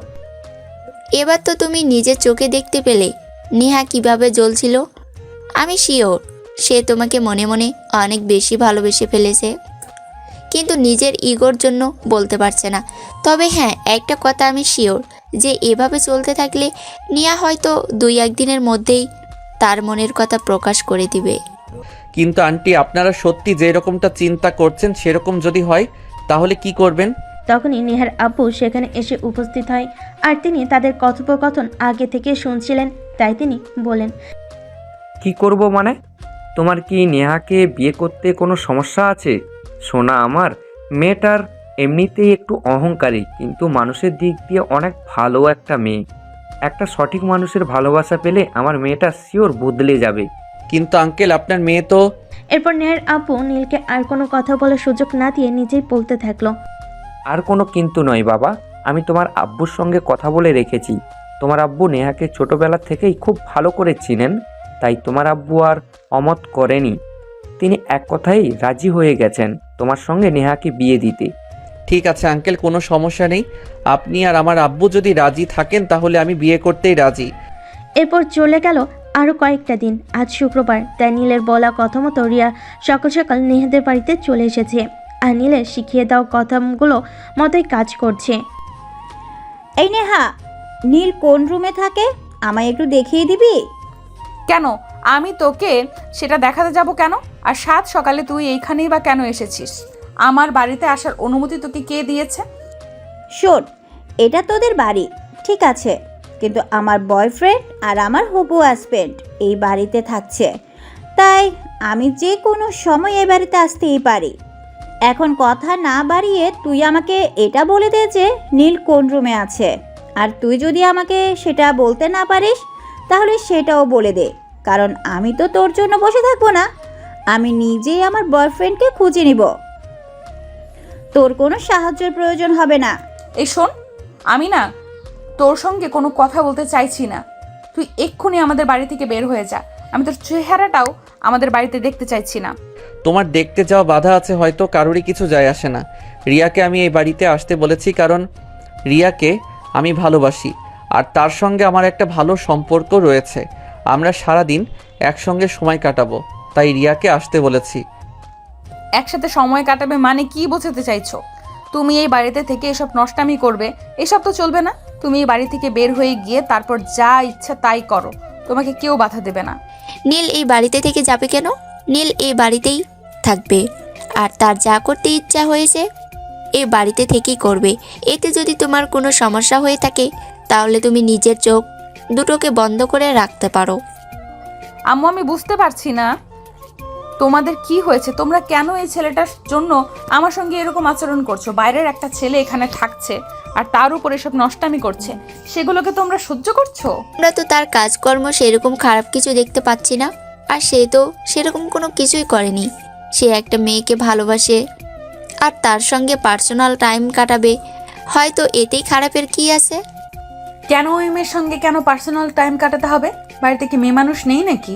এবার তো তুমি নিজের চোখে দেখতে পেলে নেহা কিভাবে জ্বলছিল। আমি শিওর সে তোমাকে মনে মনে অনেক বেশি ভালোবেসে ফেলেছে, কিন্তু নিজের ইগোর জন্য বলতে পারছে না। তবে হ্যাঁ, একটা কথা আমি শিওর যে এভাবে চলতে থাকলে নেহা হয়তো 2-1 দিনের মধ্যেই তার মনের কথা প্রকাশ করে দিবে। কিন্তু আন্টি, আপনারা সত্যি যে রকমটা চিন্তা করছেন সেরকম যদি হয় তাহলে কি করবেন? তখনই নেহার আব্বু সেখানে এসে উপস্থিত হয়। আর তিনি তাদের কথোপকথন আগে থেকে শুনছিলেন, তাই তিনি বলেন, কি করব মানে? তোমার কি নেহাকে বিয়ে করতে কোনো সমস্যা আছে? সোনা আমার, মেয়েটার এমনিতেই একটু অহংকারী, কিন্তু মানুষের দিক দিয়ে অনেক ভালো একটা মেয়ে। একটা সঠিক মানুষের ভালোবাসা পেলে আমার মেয়েটা শিওর বদলে যাবে। কিন্তু আঙ্কেল, আপনার মেয়ে তো... এরপর নেহার আব্বু নীলকে আর কোনো কথা বলার সুযোগ না দিয়ে নিজেই বলতে থাকলো, আর কোনো কিন্তু নয় বাবা, আমি তোমার আব্বুর সঙ্গে কথা বলে রেখেছি। তোমার আব্বু নেহাকে ছোটবেলা থেকেই খুব ভালো করে চিনেন, তাই তোমার আব্বু আর অমত করেনি। তিনি এক কথাই রাজি হয়ে গেছেন তোমার সঙ্গে নেহাকে বিয়ে দিতে। ঠিক আছে আঙ্কেল, কোনো সমস্যা নেই। আপনি আর আমার আব্বু যদি রাজি থাকেন তাহলে আমি বিয়ে করতেই রাজি। এরপর চলে গেল আরও কয়েকটা দিন। আজ শুক্রবার, তাই নীলের বলা কথা মতো রিয়া সকাল সকাল নেহাদের বাড়িতে চলে এসেছে। আর নীলের শিখিয়ে দেওয়া কথাগুলো মতোই কাজ করছে। এই নেহা, নীল কোন রুমে থাকে আমায় একটু দেখিয়ে দিবি? কেন? আমি তোকে সেটা দেখাতে যাব কেন? আর সাত সকালে তুই এইখানেই বা কেন এসেছিস? আমার বাড়িতে আসার অনুমতি তোকে কে দিয়েছে? শোন, এটা তোদের বাড়ি ঠিক আছে, কিন্তু আমার বয়ফ্রেন্ড আর আমার হবু হাজবেন্ড এই বাড়িতে থাকছে, তাই আমি যে কোনো সময় এই বাড়িতে আসতেই পারি। এখন কথা না বাড়িয়ে তুই আমাকে এটা বলে দে যে নীল কোন রুমে আছে। আর তুই যদি আমাকে সেটা বলতে না পারিস তাহলে সেটাও বলে দে, কারণ আমি তো তোর জন্য বসে থাকবো না, আমি নিজেই আমার বয়ফ্রেন্ডকে খুঁজে নিব। তোর কোনো সাহায্যের প্রয়োজন হবে না। এই শোন, আমি না তোর সঙ্গে কোনো কথা বলতে চাইছি না। তুই এক্ষুনি আমাদের বাড়ি থেকে বের হয়ে যা। আমি তোর চেহারাটাও আমাদের বাড়িতে দেখতে চাইছি না। তোমার দেখতে যাওয়া বাধা আছে হয়তো, কারোরই কিছু যায় আসে না। রিয়াকে আমি এই বাড়িতে আসতে বলেছি কারণ রিয়াকে আমি ভালোবাসি, আর তার সঙ্গে আমার একটা ভালো সম্পর্ক রয়েছে। আমরা সারাদিন একসঙ্গে সময় কাটাবো, তাই রিয়াকে আসতে বলেছি। একসাথে সময় কাটাবে মানে কি বোঝাতে চাইছো? তুমি এই বাড়িতে থেকে এসব নষ্টামি করবে, এসব তো চলবে না। তুমি এই বাড়ি থেকে বের হয়ে গিয়ে তারপর যা ইচ্ছা তাই করো, তোমাকে কেউ বাধা দেবে না। নীল এই বাড়িতে থেকে যাবে কেন? নীল এই বাড়িতেই থাকবে, আর তার যা করতে ইচ্ছা হয়েছে এই বাড়িতে থেকেই করবে। এতে যদি তোমার কোনো সমস্যা হয়ে থাকে তাহলে তুমি নিজের চোখ দুটোকে বন্ধ করে রাখতে পারো। আম্মু, আমি বুঝতে পারছি না তোমাদের কি হয়েছে। তোমরা কেন এই ছেলেটার জন্য আমার সঙ্গে এরকম আচরণ করছো? বাইরের একটা ছেলে এখানে থাকছে আর তার উপর এসব নষ্টামি করছে, সেগুলোকে তোমরা সহ্য করছো? আমরা তো তার কাজকর্ম সেরকম খারাপ কিছু দেখতে পাচ্ছি না, আর সে তো সেরকম কোনো কিছুই করেনি। সে একটা মেয়েকে ভালোবাসে আর তার সঙ্গে পার্সোনাল টাইম কাটাবে, হয়তো এতেই খারাপের কি আছে? কেন ওই মেয়ের সঙ্গে কেন পার্সোনাল টাইম কাটাতে হবে? বাড়িতে কি মেয়ে মানুষ নেই নাকি?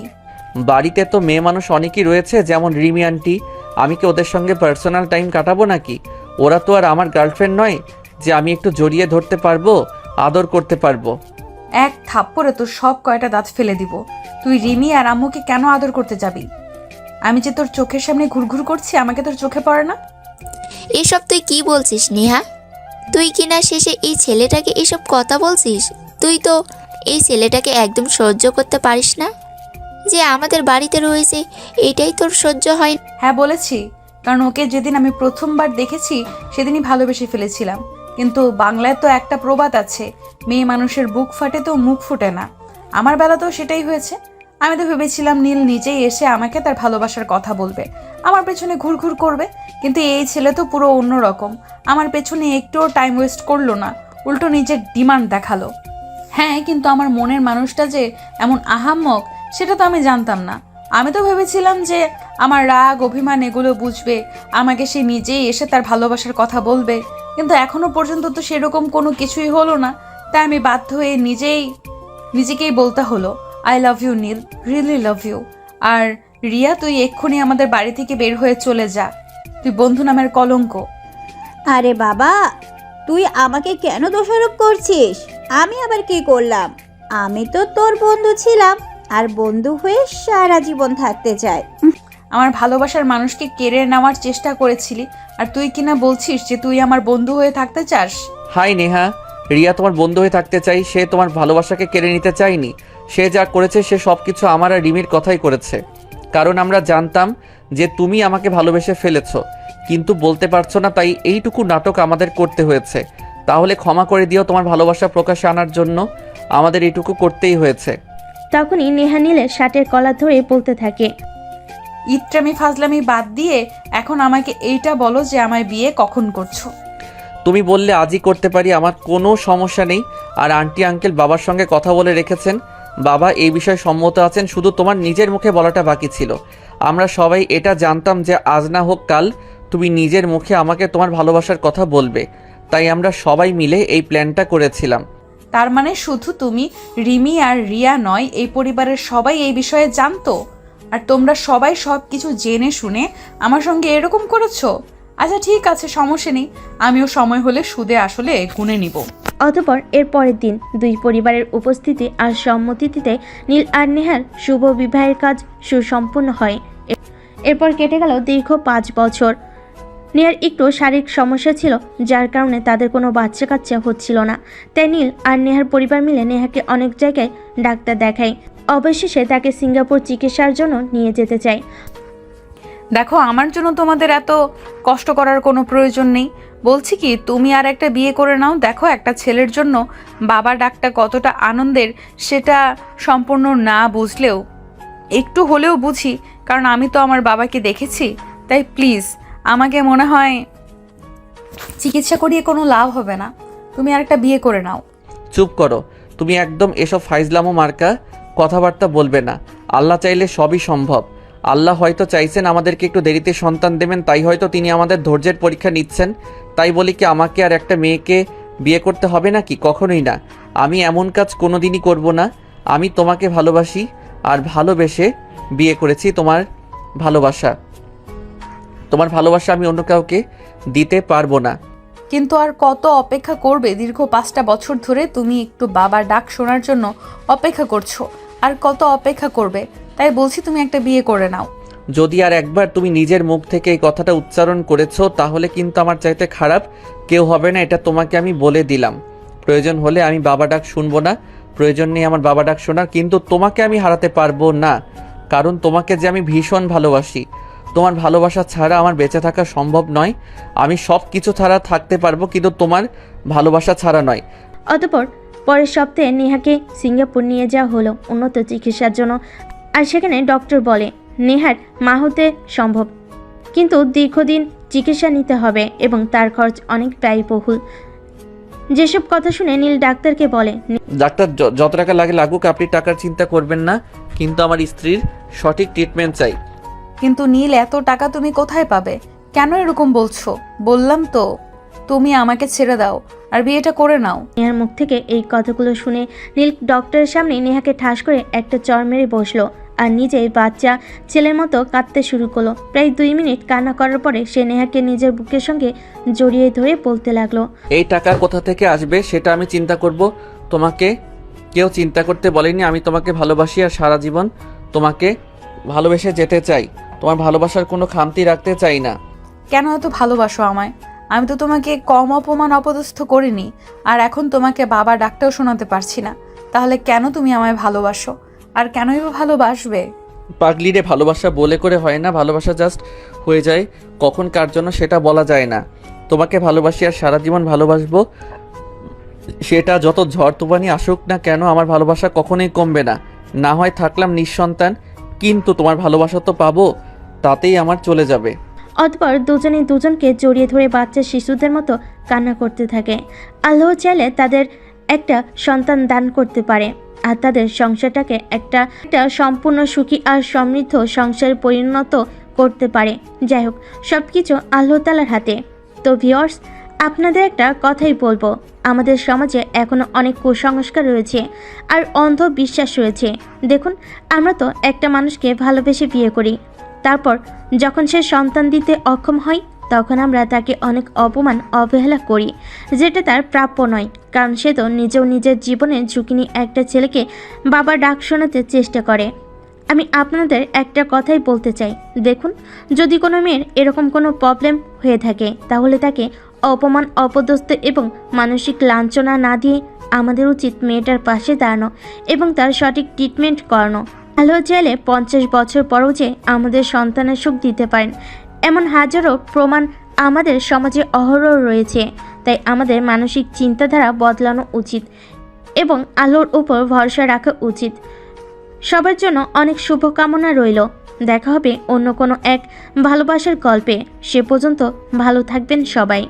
বাড়িতে তো মেয়ে মানুষ অনেকই রয়েছে, যেমন রিমি আন্টি। আমি কি ওদের সঙ্গে পার্সোনাল টাইম কাটাবো নাকি? ওরা তো আর আমার গার্লফ্রেন্ড নয় যে আমি একটু জড়িয়ে ধরতে পারবো, আদর করতে পারবো। এক থাপ্পড়ে তোর সব কয়টা দাঁত ফেলে দিব। তুই রিমি আর আম্মুকে কেন আদর করতে যাবি? আমি যে তোর চোখের সামনে ঘুরঘুর করছি, আমাকে তোর চোখে পড়ে না? এসব তুই কি বলছিস নেহা? তুই কিনা শেষে এই ছেলেটাকে এসব কথা বলছিস? তুই তো এই ছেলেটাকে একদম সহ্য করতে পারিস না, যে আমাদের বাড়িতে রয়েছে এটাই তোর সহ্য হয়? হ্যাঁ বলেছি, কারণ ওকে যেদিন আমি প্রথমবার দেখেছি সেদিনই ভালোবেসে ফেলেছিলাম। কিন্তু বাংলায় তো একটা প্রবাদ আছে, মেয়ে মানুষের বুক ফাটে তো মুখ ফুটে না। আমার বেলাতেও সেটাই হয়েছে। আমি তো ভেবেছিলাম নীল নিজেই এসে আমাকে তার ভালোবাসার কথা বলবে, আমার পেছনে ঘুরঘুর করবে, কিন্তু এই ছেলে তো পুরো অন্যরকম। আমার পেছনে একটুও টাইম ওয়েস্ট করলো না, উল্টো নিজের ডিমান্ড দেখালো। হ্যাঁ, কিন্তু আমার মনের মানুষটা যে এমন আহাম্মক সেটা তো আমি জানতাম না। আমি তো ভেবেছিলাম যে আমার রাগ অভিমান এগুলো বুঝবে, আমাকে সে নিজেই এসে তার ভালোবাসার কথা বলবে, কিন্তু এখনো পর্যন্ত তো সেরকম কোনো কিছুই হলো না। তাই আমি বাধ্য হয়ে নিজেই নিজেকেই বলতে হলো I love you Neel, really love you. আর রিয়া, তুই এক্ষুনি আমাদের বাড়ি থেকে বের হয়ে চলে যা। তুই বন্ধু নামের কলঙ্ক। আরে বাবা, তুই আমাকে কেন দোষারোপ করছিস? আমি আবার কি করলাম? আমি তো তোর বন্ধু ছিলাম, আর বন্ধু হয়ে সারা জীবন থাকতে চাই। আমার ভালোবাসার মানুষকে কেড়ে নেওয়ার চেষ্টা করেছিলি, আর তুই কিনা বলছিস যে তুই আমার বন্ধু হয়ে থাকতে চাস? হাই নেহা, রিয়া তোমার বন্ধু হয়ে থাকতে চাই, সে তোমার ভালোবাসাকে কেড়ে নিতে চায়নি। সে যা করেছে সে সব কিছু আমার আর রিমির কথাই করেছে, কারণ আমরা জানতাম যে তুমি আমাকে ভালোবেসে ফেলেছো, কিন্তু বলতে পারছো না, তাই এইটুকু নাটক আমাদের করতে হয়েছে। তাহলে ক্ষমা করে দিও, তোমার ভালোবাসা প্রকাশে আনার জন্য আমাদের এইটুকু করতেই হয়েছে। তখনই নেহা নীলের শার্টের কলার ধরে বলতে থাকে, ইত্রামি ফাজলামি বাদ দিয়ে এখন আমাকে এইটা বলো যে আমায় বিয়ে কখন করছো? তুমি বললে আজই করতে পারি, আমার কোনো সমস্যা নেই। আর আন্টি আঙ্কেল বাবার সঙ্গে কথা বলে রেখেছেন, বাবা এই বিষয়ে সম্মত আছেন, শুধু তোমার নিজের মুখে বলাটা বাকি ছিল। আমরা সবাই এটা জানতাম যে আজ না হোক কাল তুমি নিজের মুখে আমাকে তোমার ভালোবাসার কথা বলবে, তাই আমরা সবাই মিলে এই প্ল্যানটা করেছিলাম। তার মানে শুধু তুমি, রিমি আর রিয়া নয়, এই পরিবারের সবাই এই বিষয়ে জানতো, আর তোমরা সবাই সব কিছু জেনে শুনে আমার সঙ্গে এরকম করেছো? আচ্ছা ঠিক আছে, সমস্যা নেই, আমিও সময় হলে সুদে আসলে গুনে নিব। অতঃপর এর পরের দিন দুই পরিবারের উপস্থিতি আর সম্মতিতে নীল আর নেহার শুভ বিবাহের কাজ সুসম্পন্ন হয়। এরপর কেটে গেল দীর্ঘ 5 বছর। নীলের একটু শারীরিক সমস্যা ছিল, যার কারণে তাদের কোনো বাচ্চা কাচ্চা হচ্ছিল না। তাই নীল আর নেহার পরিবার মিলে নেহাকে অনেক জায়গায় ডাক্তার দেখায়। অবশেষে তাকে সিঙ্গাপুর চিকিৎসার জন্য নিয়ে যেতে চায়। দেখো, আমার জন্য তোমাদের এত কষ্ট করার কোনো প্রয়োজন নেই। বলছি কি, তুমি আর একটা বিয়ে করে নাও। দেখো, একটা ছেলের জন্য বাবা ডাকটা কতটা আনন্দের সেটা সম্পূর্ণ না বুঝলেও একটু হলেও বুঝি, কারণ আমি তো আমার বাবাকে দেখেছি। তাই প্লিজ, আমাকে মনে হয় চিকিৎসা করিয়ে কোনো লাভ হবে না, তুমি আর একটা বিয়ে করে নাও। চুপ করো, তুমি একদম এসব ফাইজলামো মার্কা কথাবার্তা বলবে না। আল্লাহ চাইলে সবই সম্ভব। আল্লাহ হয়তো চাইছেন আমাদেরকে একটু দেরিতে সন্তান দেবেন, তাই হয়তো তিনি আমাদের ধৈর্যের পরীক্ষা নিচ্ছেন। তাই বলি কি আমাকে আর একটা মেয়েকে বিয়ে করতে হবে নাকি? কখনোই না, আমি এমন কাজ কোনোদিনই করব না। আমি তোমাকে ভালোবাসি আর ভালোবেসে বিয়ে করেছি। তোমার ভালোবাসা আমি অন্য কাউকে দিতে পারবো না। কিন্তু আর কত অপেক্ষা করবে? দীর্ঘ 5টা বছর ধরে তুমি একটু বাবার ডাক শোনার জন্য অপেক্ষা করছো, আর কত অপেক্ষা করবে? তাই বলছি তুমি একটা বিয়ে করে নাও। যদি আর একবার তুমি নিজের মুখ থেকে এই কথাটা উচ্চারণ করেছো, তাহলে কিন্তু আমার চাইতে খারাপ কেউ হবে না, এটা তোমাকে আমি বলে দিলাম। প্রয়োজন হলে আমি বাবা ডাক শুনবো না, প্রয়োজন নেই আমার বাবা ডাক শোনার, কিন্তু তোমাকে আমি হারাতে পারবো না, কারণ তোমাকে যে আমি ভীষণ ভালোবাসি। তোমার ভালোবাসা ছাড়া আমার বেঁচে থাকা সম্ভব নয়। আমি সব কিছু ছাড়া থাকতে পারবো, কিন্তু তোমার ভালোবাসা ছাড়া নয়। অতঃপর পরের সপ্তাহে নেহাকে সিঙ্গাপুর নিয়ে যাওয়া হলো উন্নত চিকিৎসার জন্য। আর সেখানে ডক্টর বলে নেহার মা হতে সম্ভব, কিন্তু দীর্ঘদিন চিকিৎসা নিতে হবে এবং তার খরচ অনেক ব্যয়বহুল। যেসব কথা শুনে নীল ডাক্তারকে বলে, ডাক্তার যত টাকা লাগে লাগুক, আপনি টাকার চিন্তা করবেন না, কিন্তু আমার স্ত্রীর সঠিক ট্রিটমেন্ট চাই। কিন্তু নীল, এত টাকা তুমি কোথায় পাবে? কেন এরকম বলছো? বললাম তো তুমি আমাকে ছেড়ে দাও আর বিয়েটা করে নাও। নেহার মুখ থেকে এই কথাগুলো শুনে নীল ডক্টরের সামনে নেহাকে ঠাস করে একটা চড় মেরে বসলো আর নিজেই বাচ্চা ছেলের মতো কাঁদতে শুরু করলো। প্রায় 2 মিনিট কান্না করার পরে সে নেহাকে নিজের বুকের সঙ্গে জড়িয়ে ধরে বলতে লাগলো, এই টাকা কোথা থেকে আসবে সেটা আমি চিন্তা করব, তোমাকে কেউ চিন্তা করতে বলেনি। আমি তোমাকে ভালোবাসি আর সারা জীবন তোমাকে ভালোবেসে যেতে চাই। তোমার ভালোবাসার কোনো খামতি রাখতে চাই না। কেন এত ভালোবাসো আমায়? আমি তো তোমাকে কম অপমান অপদস্থ করিনি, আর এখন তোমাকে বাবা ডাকটাও শোনাতে পারছি না। তাহলে কেন তুমি আমায় ভালোবাসো, আর কেনই বা ভালোবাসবে? পাগলিরে, ভালোবাসা বলে করে হয় না, ভালোবাসা জাস্ট হয়ে যায়। কখন কার জন্য সেটা বলা যায় না। তোমাকে ভালোবাসি আর সারা জীবন ভালোবাসবো, সেটা যত ঝড় তুফানি আসুক না কেন, আমার ভালোবাসা কখনোই কমবে না। না হয় থাকলাম নিঃসন্তান, কিন্তু তোমার ভালোবাসা তো পাবো, তাতেই আমার চলে যাবে। অতঃপর দুজনে দুজনকে জড়িয়ে ধরে বাচ্চা শিশুদের মতো কান্না করতে থাকে। আল্লাহ চাইলে তাদের একটা সন্তান দান করতে পারে আর তাদের সংসারটাকে একটা সম্পূর্ণ সুখী আর সমৃদ্ধ সংসারে পরিণত করতে পারে। যাই হোক, সব কিছু আল্লাহ তাআলার হাতে। তো ভিউয়ার্স, আপনাদের একটা কথাই বলবো, আমাদের সমাজে এখনো অনেক কুসংস্কার রয়েছে আর অন্ধবিশ্বাস রয়েছে। দেখুন, আমরা তো একটা মানুষকে ভালোবেসে বিয়ে করি, তারপর যখন সে সন্তান দিতে অক্ষম হয় তখন আমরা তাকে অনেক অপমান অবহেলা করি, যেটা তার প্রাপ্য নয়। কারণ সে তো নিজেও নিজের জীবনের ঝুঁকি নিয়ে একটা ছেলেকে বাবার ডাক শোনাতে চেষ্টা করে। আমি আপনাদের একটা কথাই বলতে চাই, দেখুন, যদি কোনো মেয়ের এরকম কোনো প্রবলেম হয়ে থাকে তাহলে তাকে অপমান, অপদস্থ এবং মানসিক লাঞ্ছনা না দিয়ে আমাদের উচিত মেয়েটার পাশে দাঁড়ানো এবং তার সঠিক ট্রিটমেন্ট করানো। ভালো চাইলে 50 বছর পরও যে আমাদের সন্তানের সুখ দিতে পারেন এমন হাজারো প্রমাণ আমাদের সমাজে অহরহ রয়েছে। তাই আমাদের মানসিক চিন্তাধারা বদলানো উচিত এবং আলোর উপর ভরসা রাখা উচিত। সবার জন্য অনেক শুভকামনা রইল। দেখা হবে অন্য কোনো এক ভালোবাসার গল্পে। সে পর্যন্ত ভালো থাকবেন সবাই।